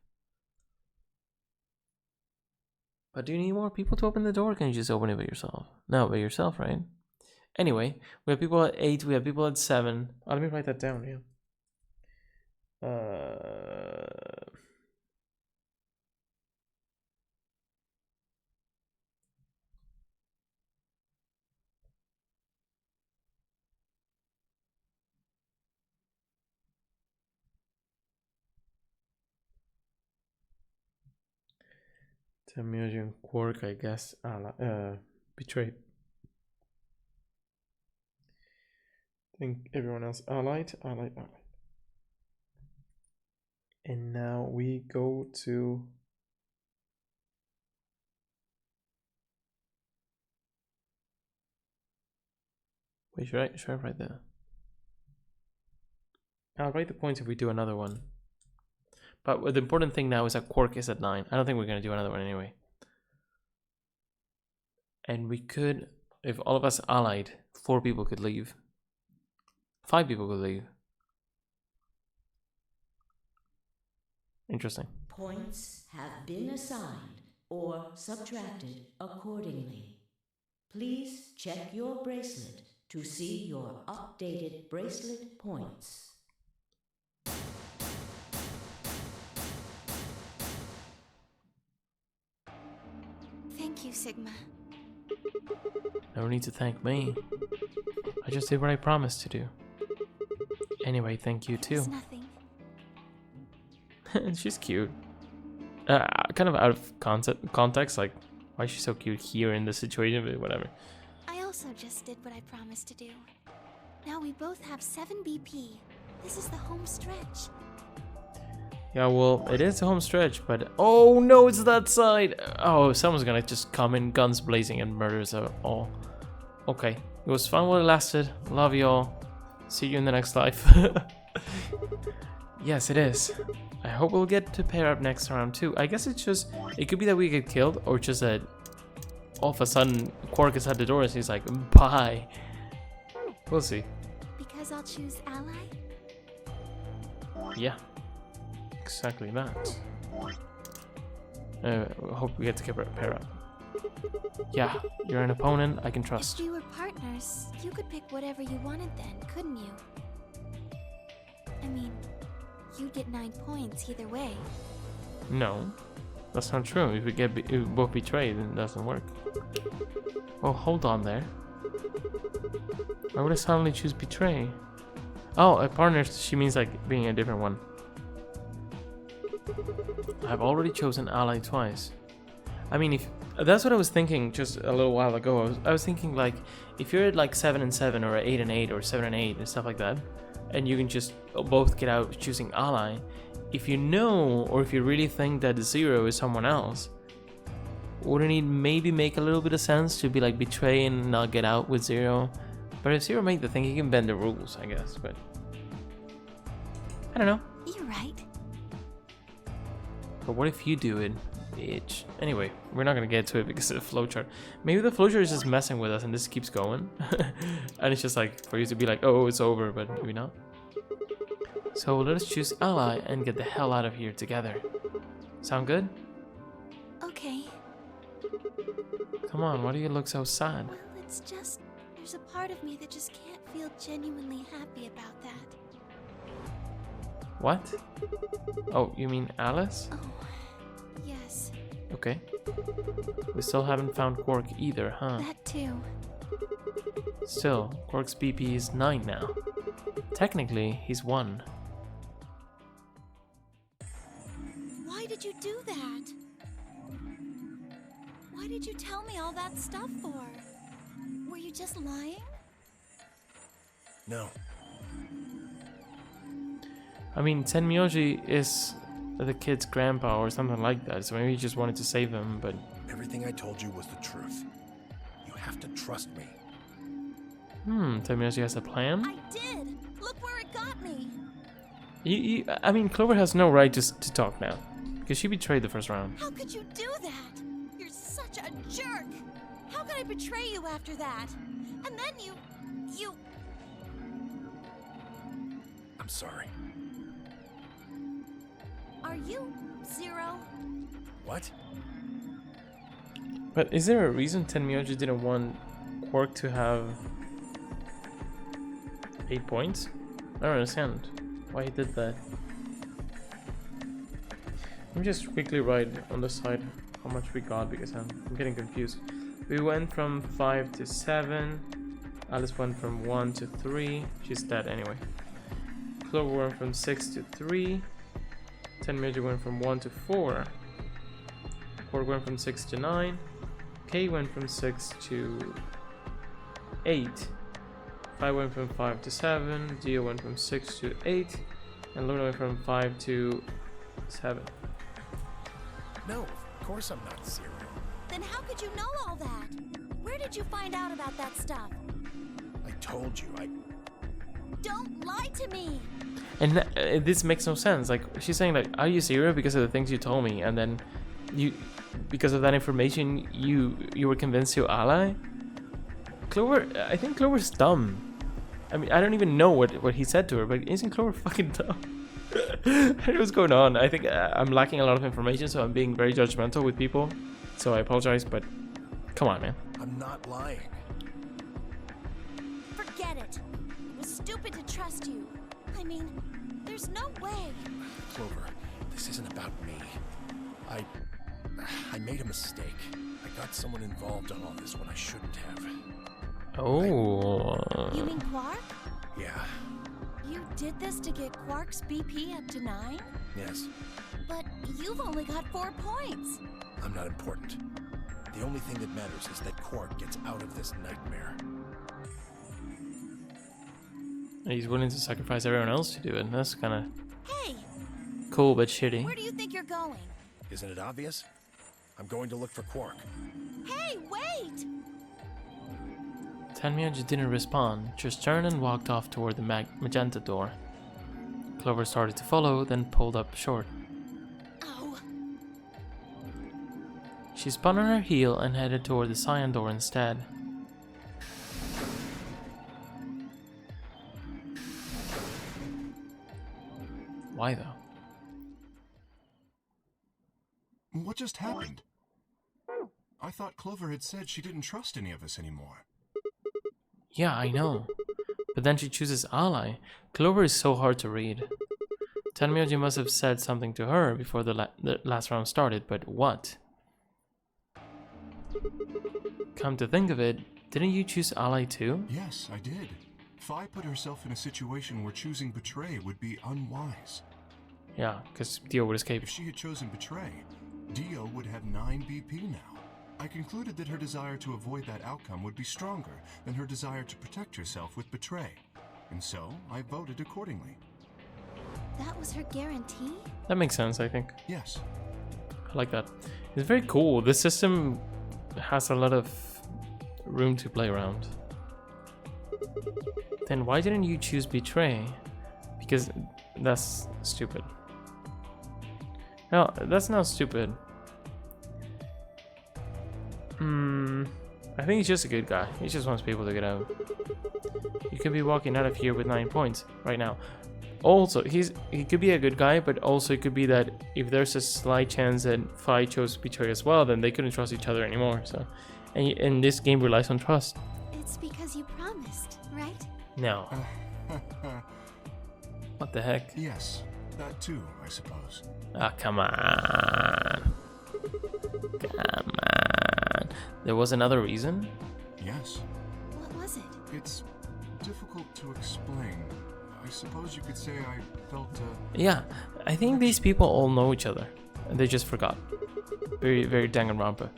But do you need more people to open the door? Or can you just open it by yourself? No, by yourself, right? Anyway, we have people at 8, we have people at 7. Oh, let me write that down, yeah. Tenmyoji and Quark, I guess, betrayed. I think everyone else allied. And now we go to... Wait, should I write that? I'll write the points if we do another one. But the important thing now is that Quark is at 9. I don't think we're going to do another one anyway. And we could, if all of us allied, 4 people could leave. 5 people could leave. Interesting. Points have been assigned or subtracted accordingly. Please check your bracelet to see your updated bracelet points. Thank you, Sigma. No need to thank me. I just did what I promised to do. Anyway, thank you too. It's nothing. She's cute. Kind of out of context, like, why is she so cute here in this situation, but whatever. I also just did what I promised to do. Now we both have 7 BP. This is the home stretch. Yeah, well, it is a home stretch, but oh no, it's that side. Oh, someone's gonna just come in, guns blazing, and murder us all. Okay, it was fun while it lasted. Love you all. See you in the next life. Yes, it is. I hope we'll get to pair up next round too. I guess it's just, it could be that we get killed, or just that all of a sudden Quark is at the door and he's like, bye. We'll see. Because I'll choose ally? Yeah. Exactly that. Hope we get to pair up. Yeah, you're an opponent I can trust. If we were partners, you could pick whatever you wanted then, couldn't you? I mean, you'd get 9 points either way. No, that's not true. If we both betray, then it doesn't work. Oh, hold on there. Why would I suddenly choose betray? Oh, a partner, she means like being a different one. I've already chosen ally twice. I mean, if that's what I was thinking just a little while ago. I was thinking like, if you're at like 7 and 7 or 8 and 8 or 7 and 8 and stuff like that, and you can just both get out choosing ally. If you know, or if you really think that 0 is someone else, wouldn't it maybe make a little bit of sense to be like betray and not get out with 0? But if 0 made the thing, he can bend the rules, I guess. But I don't know. You're right. But what if you do it, bitch? Anyway, we're not gonna get to it because of the flowchart. Maybe the flowchart is just messing with us and this keeps going. And it's just like for you to be like, oh, it's over, but maybe not. So let us choose ally and get the hell out of here together. Sound good? Okay. Come on, why do you look so sad? Well, it's just, there's a part of me that just can't feel genuinely happy about that. What? Oh, you mean Alice? Oh, yes. Okay. We still haven't found Quark either, huh? That too. Still, Quark's BP is 9 now. Technically, he's 1. Why did you do that? Why did you tell me all that stuff for? Were you just lying? No. I mean, Tenmyoji is the kid's grandpa or something like that, so maybe he just wanted to save him, but... Everything I told you was the truth. You have to trust me. Tenmyoji has a plan? I did! Look where it got me! I mean, Clover has no right to talk now, because she betrayed the first round. How could you do that? You're such a jerk! How could I betray you after that? And then you... I'm sorry. Are you 0? What? But is there a reason Tenmyoji didn't want Quark to have 8 points? I don't understand why he did that. Let me just quickly write on the side how much we got because I'm getting confused. We went from 5 to 7. Alice went from 1 to 3. She's dead anyway. Clover went from 6 to 3. Tenmyoji went from 1 to 4. Quark went from 6 to 9. K went from 6 to 8. 5 went from 5 to 7. Dio went from 6 to 8. And Luna went from 5 to 7. No, of course I'm not 0. Then how could you know all that? Where did you find out about that stuff? I told you, Don't lie to me! And this makes no sense. Like, she's saying, like, are you 0 because of the things you told me? And then you, because of that information, you were convinced you're ally? Clover, I think Clover's dumb. I mean, I don't even know what he said to her, but isn't Clover fucking dumb? I don't know what's going on. I think I'm lacking a lot of information, so I'm being very judgmental with people. So I apologize, but come on, man. I'm not lying. Forget it. It was stupid to trust you. I mean, there's no way. Clover, this isn't about me. I made a mistake. I got someone involved on all this when I shouldn't have. Oh. You mean Quark? Yeah, You did this to get Quark's BP up to 9? yes. But you've only got 4 points. I'm not important. The only thing that matters is that Quark gets out of this nightmare. And he's willing to sacrifice everyone else to do it. That's kind of Hey, cool but shitty. where do you think you're going? Isn't it obvious? I'm going to look for Quark. Hey, wait! Tenmyo just didn't respond, just turned and walked off toward the magenta door. Clover started to follow, then pulled up short. Oh, She spun on her heel and headed toward the cyan door instead. Why though? What just happened? I thought Clover had said she didn't trust any of us anymore. Yeah, I know. But then she chooses ally. Clover is so hard to read. Tenmyoji must have said something to her before the last round started, but what? Come to think of it, didn't you choose ally too? Yes, I did. Fi put herself in a situation where choosing betray would be unwise. Yeah, because Dio would escape. If she had chosen betray, Dio would have 9 BP now. I concluded that her desire to avoid that outcome would be stronger than her desire to protect herself with betray. And so, I voted accordingly. that was her guarantee? That makes sense, I think. Yes. I like that. It's very cool. This system has a lot of room to play around. Then why didn't you choose betray? Because that's stupid. No, that's not stupid. I think he's just a good guy. He just wants people to get out. You could be walking out of here with 9 points right now. Also, he could be a good guy, but also it could be that if there's a slight chance that Fi chose betray as well, then they couldn't trust each other anymore. So, and this game relies on trust. It's because you promised, right? No. What the heck? Yes, that too, I suppose. Ah, come on. Come on. There was another reason? Yes. What was it? It's difficult to explain. I suppose you could say I felt Yeah, I think these people all know each other. And they just forgot. Very, very Danganronpa.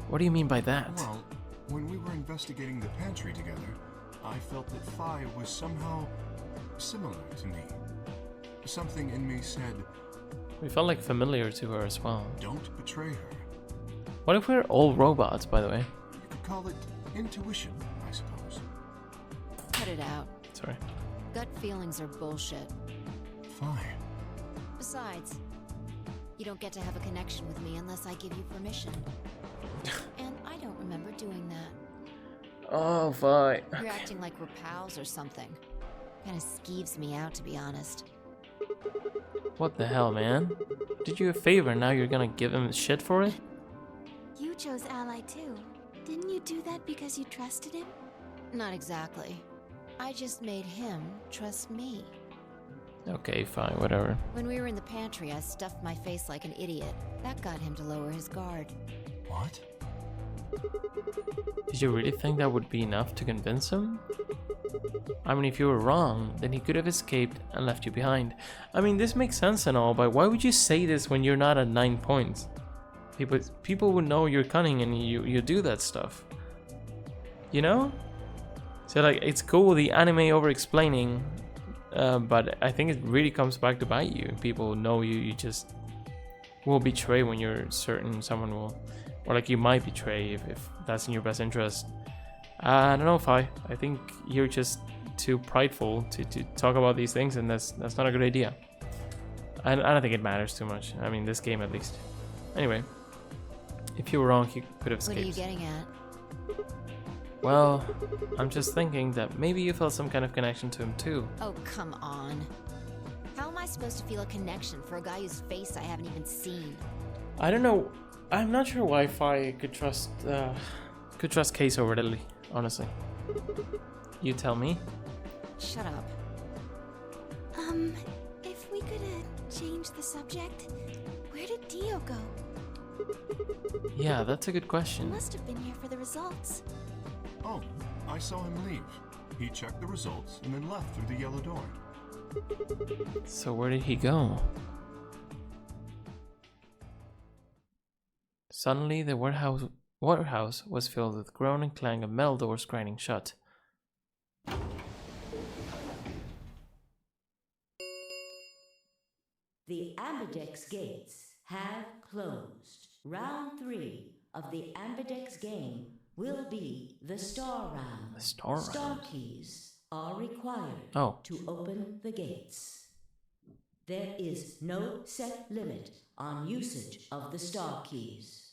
What do you mean by that? Well, when we were investigating the pantry together, I felt that Fi was somehow similar to me. Something in me said, We felt like familiar to her as well. don't betray her. What if we're all robots, by the way? You could call it intuition, I suppose. Cut it out. Sorry. Gut feelings are bullshit. Fi. Besides, you don't get to have a connection with me unless I give you permission. And I don't remember doing that. Oh, fine. You're acting like we're pals or something. Kinda skeeves me out, to be honest. What the hell, man? Did you a favor, now you're gonna give him shit for it? You chose ally too. Didn't you do that because you trusted him? Not exactly. I just made him trust me. Okay, fine, whatever. When we were in the pantry, I stuffed my face like an idiot. That got him to lower his guard. What? Did you really think that would be enough to convince him? I mean, if you were wrong, then he could have escaped and left you behind. I mean, this makes sense and all, but why would you say this when you're not at 9 points? People would know you're cunning and you do that stuff. You know? So, like, it's cool, the anime over-explaining, but I think it really comes back to bite you. People know you just will betray when you're certain someone will, or like you might betray if that's in your best interest. I don't know, Fi. I think you're just too prideful to talk about these things, and that's not a good idea. I don't think it matters too much. I mean, this game at least. Anyway, if you were wrong, you could have escaped. What are you getting at? Well, I'm just thinking that maybe you felt some kind of connection to him too. Oh, come on. How am I supposed to feel a connection for a guy whose face I haven't even seen? I don't know. I'm not sure why Fi could trust Case so readily, honestly. You tell me. Shut up. If we could change the subject, where did Dio go? Yeah, that's a good He question. must have been here for the results. Oh, I saw him leave. He checked the results and then left through the yellow door. So where did he go? Suddenly, the warehouse was filled with groan and clang of metal doors grinding shut. The Ambidex gates have closed. Round 3 of the Ambidex game will be the Star Round. The Star Round. Keys are required Oh. to open the gates. There is no set limit on usage of the Star Keys.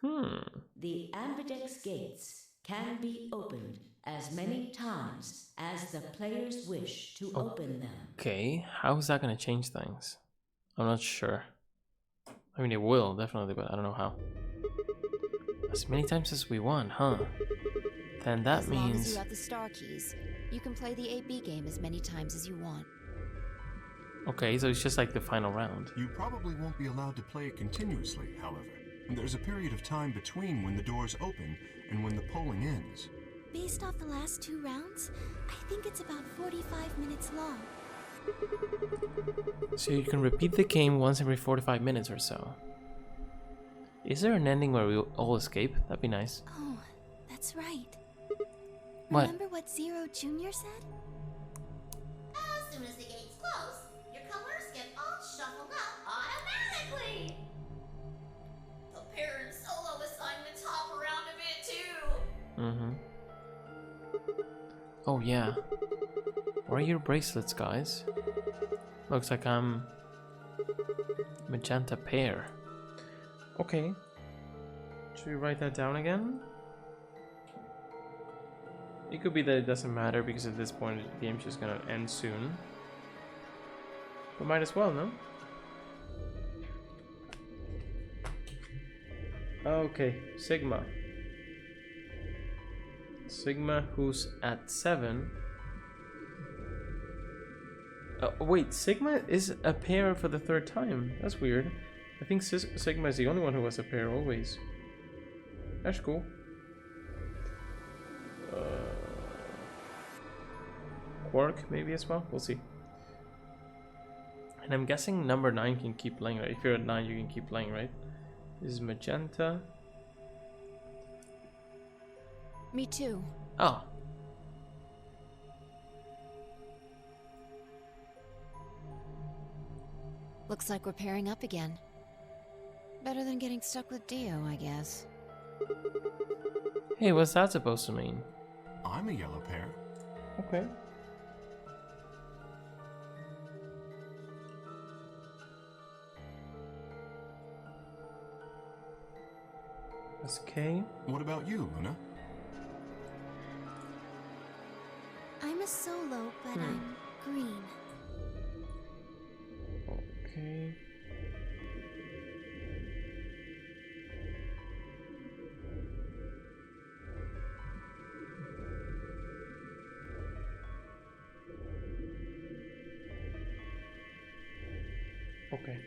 The Ambidex gates can be opened as many times as the players wish to open them. Okay, how is that going to change things? I'm not sure. I mean, it will, definitely, but I don't know how. As many times as we want, huh? Then that As long as means... you have the star keys, you can play the 8B game as many times as you want. Okay, so it's just like the final round. You probably won't be allowed to play it continuously, however. There's a period of time between when the doors open and when the polling ends. Based off the last 2 rounds, I think it's about 45 minutes long. So you can repeat the game once every 45 minutes or so. Is there an ending where we all escape? That'd be nice. Oh, that's right. What? Remember what Zero Jr. said? As soon as the gates close, your colors get all shuffled up automatically. The pair and solo assignments hop around a bit too. Mm-hmm. Oh yeah. Where are your bracelets, guys? Looks like I'm magenta pair. Okay. Should we write that down again? It could be that it doesn't matter because at this point the game's just gonna end soon. But might as well, no? Okay, Sigma. Sigma, who's at 7. Wait, Sigma is a pair for the 3rd time. That's weird. I think Sigma is the only one who was a pair always. That's cool. Quark maybe as well. We'll see. And I'm guessing number 9 can keep playing, right? If you're at 9, you can keep playing, right? This is magenta. Me too. Oh. Looks like we're pairing up again. Better than getting stuck with Dio, I guess. Hey, what's that supposed to mean? I'm a yellow pair. Okay. That's K. What about you, Luna? I'm a solo, but I'm green. Okay. Okay.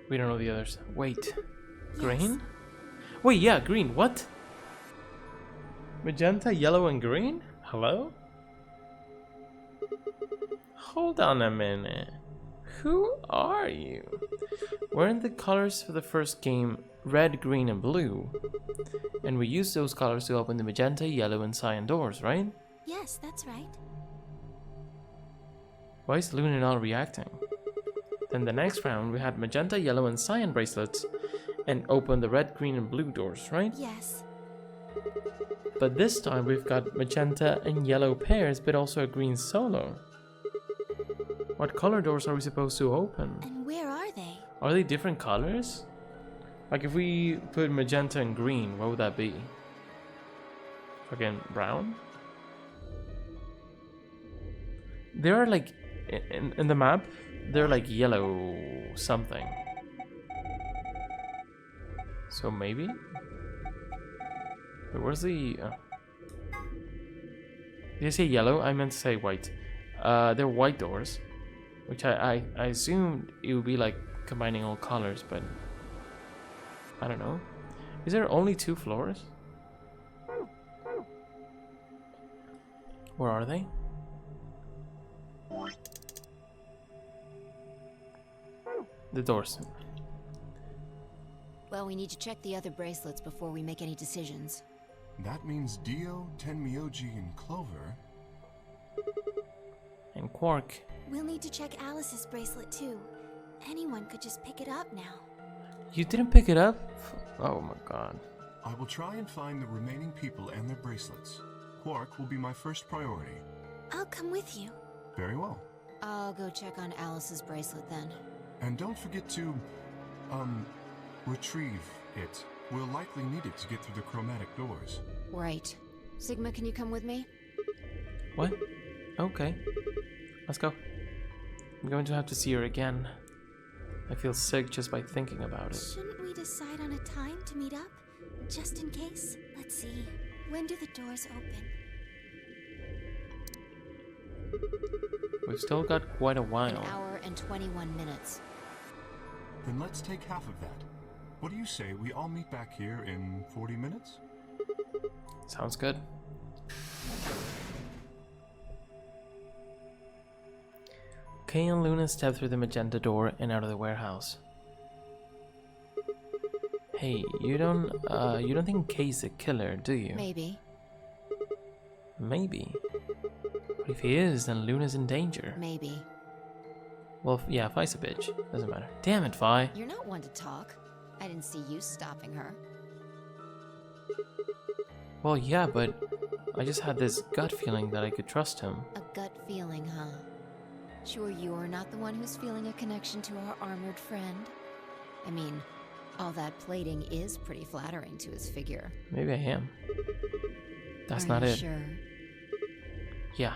We don't know the others. Wait. Green? Wait, yeah, green. What? Magenta, yellow, and green? Hello? Hold on a minute. Who are you? Weren't the colors for the first game red, green, and blue? And we used those colors to open the magenta, yellow, and cyan doors, right? Yes, that's right. Why is Luna not reacting? Then the next round we had magenta, yellow, and cyan bracelets and opened the red, green, and blue doors, right? Yes. But this time we've got magenta and yellow pairs, but also a green solo. What color doors are we supposed to open? And where are they? Are they different colors? Like if we put magenta and green, what would that be? Again, brown? They're like, in the map, they're like yellow something. So maybe? Wait, where's the... Did I say yellow? I meant to say white. They're white doors. Which I assumed it would be like combining all colors, but... I don't know. Is there only 2 floors? Where are they? The doors. Well, we need to check the other bracelets before we make any decisions. That means Dio, Tenmyoji, and Clover. And Quark. We'll need to check Alice's bracelet too. Anyone could just pick it up now. You didn't pick it up? Oh my god. I will try and find the remaining people and their bracelets. Quark will be my first priority. I'll come with you. Very well. I'll go check on Alice's bracelet then. And don't forget to, retrieve it. We'll likely need it to get through the chromatic doors. Right. Sigma, can you come with me? What? Okay. Let's go. I'm going to have to see her again. I feel sick just by thinking about it. Shouldn't we decide on a time to meet up? Just in case? Let's see. When do the doors open? We've still got quite a while. An hour and 21 minutes. Then let's take half of that. What do you say we all meet back here in 40 minutes? Sounds good. Kay and Luna step through the magenta door and out of the warehouse. Hey, you don't think Kay's a killer, do you? Maybe. Maybe. But if he is, then Luna's in danger. Maybe. Well, yeah, Fi's a bitch. Doesn't matter. Damn it, Fi. You're not one to talk. I didn't see you stopping her. Well, yeah, but I just had this gut feeling that I could trust him. A gut feeling, huh? Sure you're not the one who's feeling a connection to our armored friend? I mean, all that plating is pretty flattering to his figure. Maybe I am. That's Are not you it. Sure. Yeah.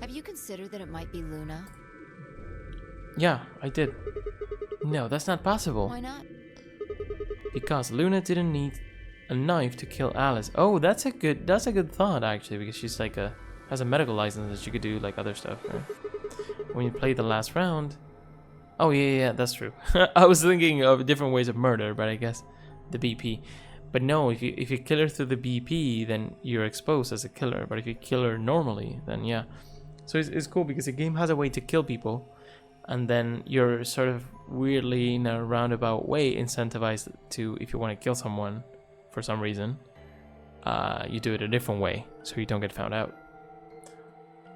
Have you considered that it might be Luna? Yeah, I did. No, that's not possible. Why not? Because Luna didn't need a knife to kill Alice. Oh, that's a good thought actually, because she's like has a medical license that she could do like other stuff, right? When you play the last round. Oh yeah, that's true. I was thinking of different ways of murder, but I guess the BP. But no, if you kill her through the BP, then you're exposed as a killer. But if you kill her normally, then yeah. So it's cool because the game has a way to kill people, and then you're sort of weirdly in a roundabout way incentivized to, if you want to kill someone for some reason, you do it a different way so you don't get found out.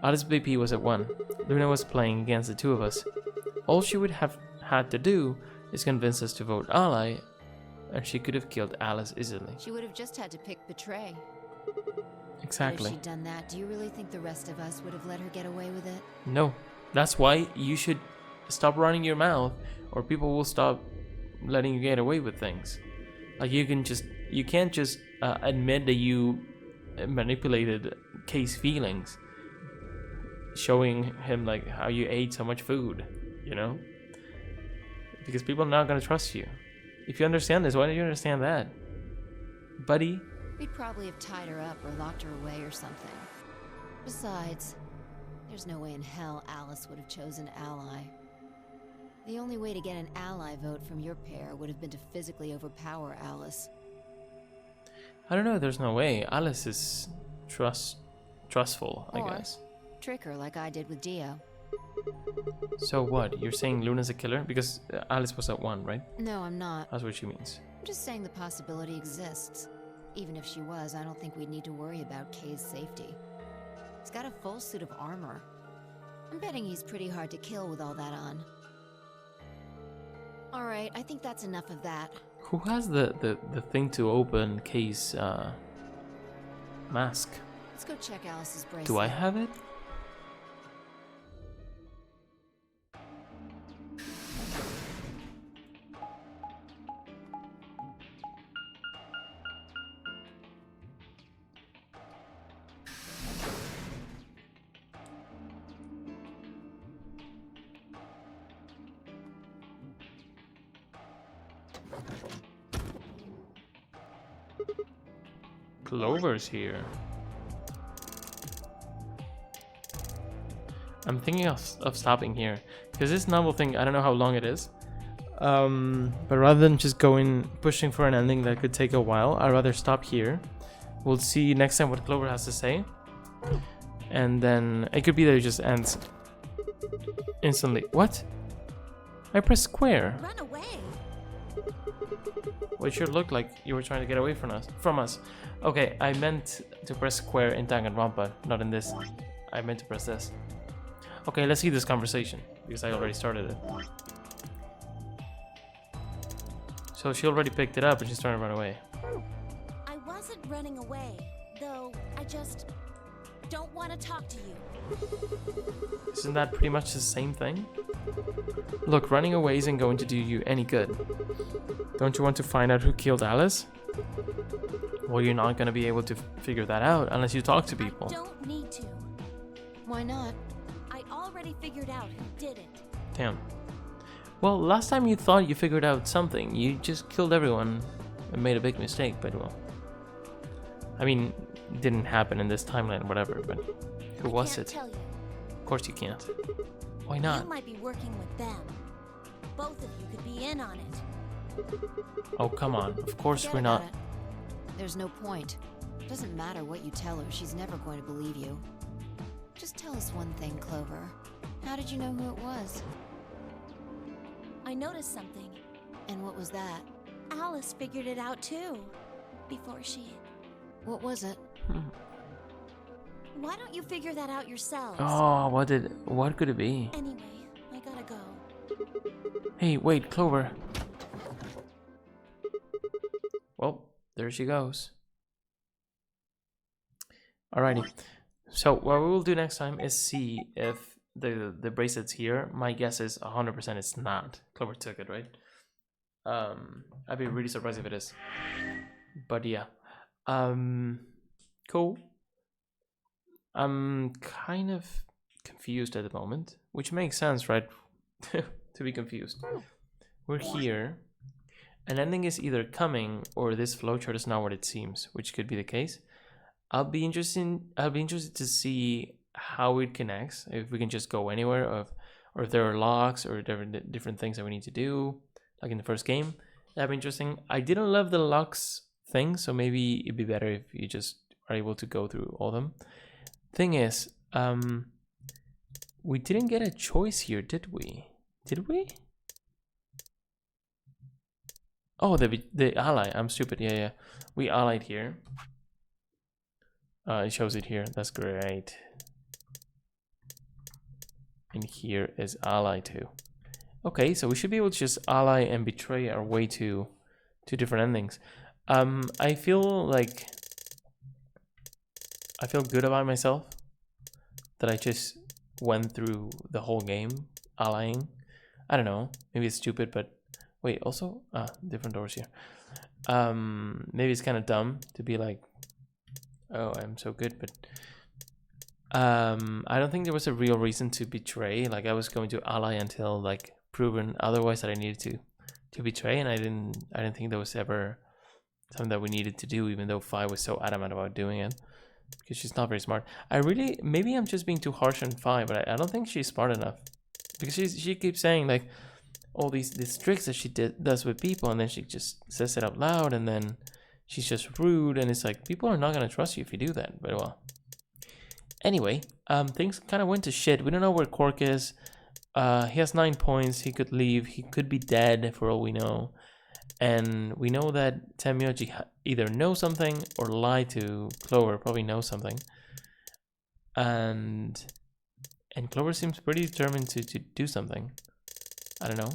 Alice's BP was at 1. Luna was playing against the two of us. All she would have had to do is convince us to vote ally, and she could have killed Alice easily. She would have just had to pick betray. Exactly. But if she'd done that, do you really think the rest of us would have let her get away with it? No. That's why you should stop running your mouth, or people will stop letting you get away with things. Like you can't just admit that you manipulated Kay's feelings, showing him like how you ate so much food, you know? Because people are not gonna trust you. If you understand this, why don't you understand that? Buddy? We'd probably have tied her up or locked her away or something. Besides, there's no way in hell Alice would have chosen ally. The only way to get an ally vote from your pair would have been to physically overpower Alice. I don't know, there's no way. Alice is trustful, I Or guess. trick her like I did with Dio. So what? You're saying Luna's a killer? Because Alice was at 1, right? No, I'm not. That's what she means. I'm just saying the possibility exists. Even if she was, I don't think we'd need to worry about Kay's safety. He's got a full suit of armor. I'm betting he's pretty hard to kill with all that on. Alright, I think that's enough of that. Who has the thing to open Kay's mask? Let's go check Alice's bracelet. Do I have it? Clover's here. I'm thinking of stopping here because this novel thing, I don't know how long it is, but rather than just pushing for an ending that could take a while, I'd rather stop here. We'll see next time what Clover has to say, and then it could be that it just ends instantly. What? I pressed square. Run away! Well, it sure looked like you were trying to get away from us. Okay, I meant to press square in Danganronpa, not in this. I meant to press this. Okay, let's see this conversation because I already started it. So she already picked it up and she's trying to run away. I wasn't running away, though I just don't want to talk to you. Isn't that pretty much the same thing? Look, running away isn't going to do you any good. Don't you want to find out who killed Alice? Well, you're not going to be able to figure that out unless you talk to people. I don't need to. Why not? I already figured out who did it. Damn. Well, last time you thought you figured out something, you just killed everyone and made a big mistake, but well. I mean, it didn't happen in this timeline, whatever, but who was it? Tell you. Of course you can't. Why not? You might be working with them. Both of you could be in on it. Oh, come on. Of course Forget we're about not. it. There's no point. Doesn't matter what you tell her, she's never going to believe you. Just tell us one thing, Clover. How did you know who it was? I noticed something. And what was that? Alice figured it out too. Before she... What was it? Why don't you figure that out yourselves? Oh, what could it be? Anyway, I gotta go. Hey, wait, Clover. Well, there she goes. Alrighty. So what we will do next time is see if the bracelet's here. My guess is 100% it's not. Clover took it, right? I'd be really surprised if it is. But yeah. Cool. I'm kind of confused at the moment, which makes sense, right? To be confused. We're here. An ending is either coming or this flowchart is not what it seems, which could be the case. I'll be interested to see how it connects, if we can just go anywhere, or if there are locks or different things that we need to do, like in the first game. That'd be interesting. I didn't love the locks thing, so maybe it'd be better if you just are able to go through all of them. Thing is, we didn't get a choice here, did we? Did we? Oh, the ally. I'm stupid. Yeah. We allied here. It shows it here. That's great. And here is ally too. Okay, so we should be able to just ally and betray our way to different endings. I feel good about myself that I just went through the whole game allying. I don't know. Maybe it's stupid, but wait. Also, different doors here. Maybe it's kind of dumb to be like, oh, I'm so good, but I don't think there was a real reason to betray. Like, I was going to ally until like proven otherwise that I needed to betray, and I didn't think there was ever something that we needed to do, even though Fi was so adamant about doing it, because she's not very smart. Maybe I'm just being too harsh on Fi, but I don't think she's smart enough, because she keeps saying like all these tricks that she does with people, and then she just says it out loud, and then she's just rude, and it's like, people are not gonna trust you if you do that. But well, anyway, things kind of went to shit. We don't know where Quark is. He has 9 points. He could leave. He could be dead for all we know. And we know that Tenmyoji either knows something or lied to Clover. Probably knows something. And Clover seems pretty determined to do something. I don't know.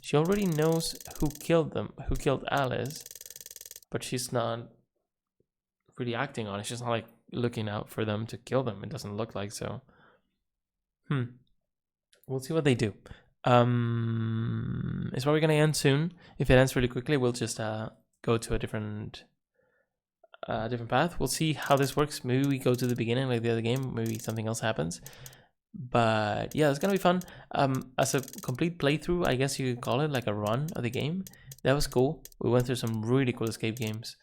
She already knows who killed Alice, but she's not really acting on it. She's not like looking out for them to kill them. It doesn't look like so. We'll see what they do. It's probably gonna end soon. If it ends really quickly, we'll just go to a different path. We'll see how this works. Maybe we go to the beginning like the other game. Maybe something else happens. But yeah, it's gonna be fun. As a complete playthrough, I guess you could call it, like a run of the game. That was cool. We went through some really cool escape games.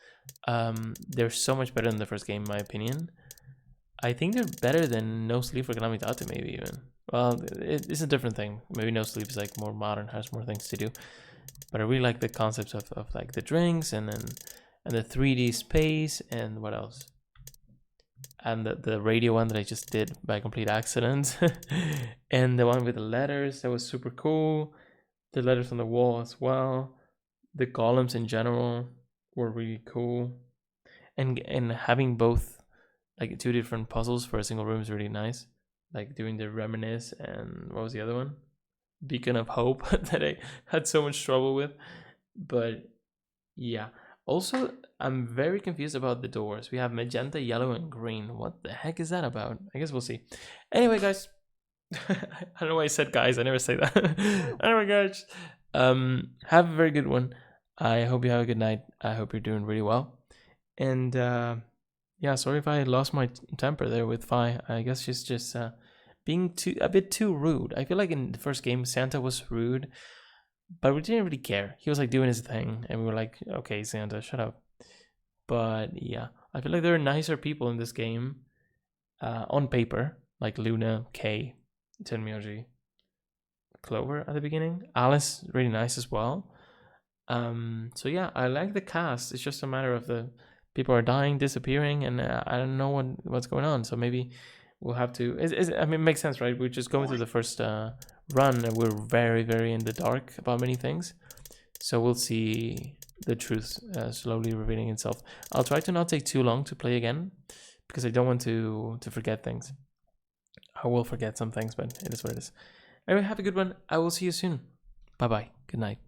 They're so much better than the first game, in my opinion. I think they're better than No Sleep for Calamidade, maybe even. Well, it's a different thing. Maybe No Sleep is like more modern, has more things to do. But I really like the concepts of like the drinks and the 3D space and what else? And the radio one that I just did by complete accident. And the one with the letters, that was super cool. The letters on the wall as well. The columns in general were really cool. And having both, like, two different puzzles for a single room is really nice. like doing the reminisce, and what was the other one? Beacon of Hope that I had so much trouble with. But yeah. Also, I'm very confused about the doors. We have magenta, yellow, and green. What the heck is that about? I guess we'll see. Anyway, guys. I don't know why I said guys. I never say that. Anyway, guys. Have a very good one. I hope you have a good night. I hope you're doing really well. And yeah, sorry if I lost my temper there with Fi. I guess she's just being a bit too rude. I feel like in the first game, Santa was rude, but we didn't really care. He was like doing his thing, and we were like, okay, Santa, shut up. But yeah, I feel like there are nicer people in this game on paper, like Luna, Kay, Tenmyoji, Clover at the beginning. Alice, really nice as well. So yeah, I like the cast. It's just a matter of the people are dying, disappearing, and I don't know what's going on. So maybe we'll have to. I mean, it makes sense, right? We're just going through the first run, and we're very, very in the dark about many things. So we'll see the truth slowly revealing itself. I'll try to not take too long to play again, because I don't want to forget things. I will forget some things, but it is what it is. Anyway, have a good one. I will see you soon. Bye bye. Good night.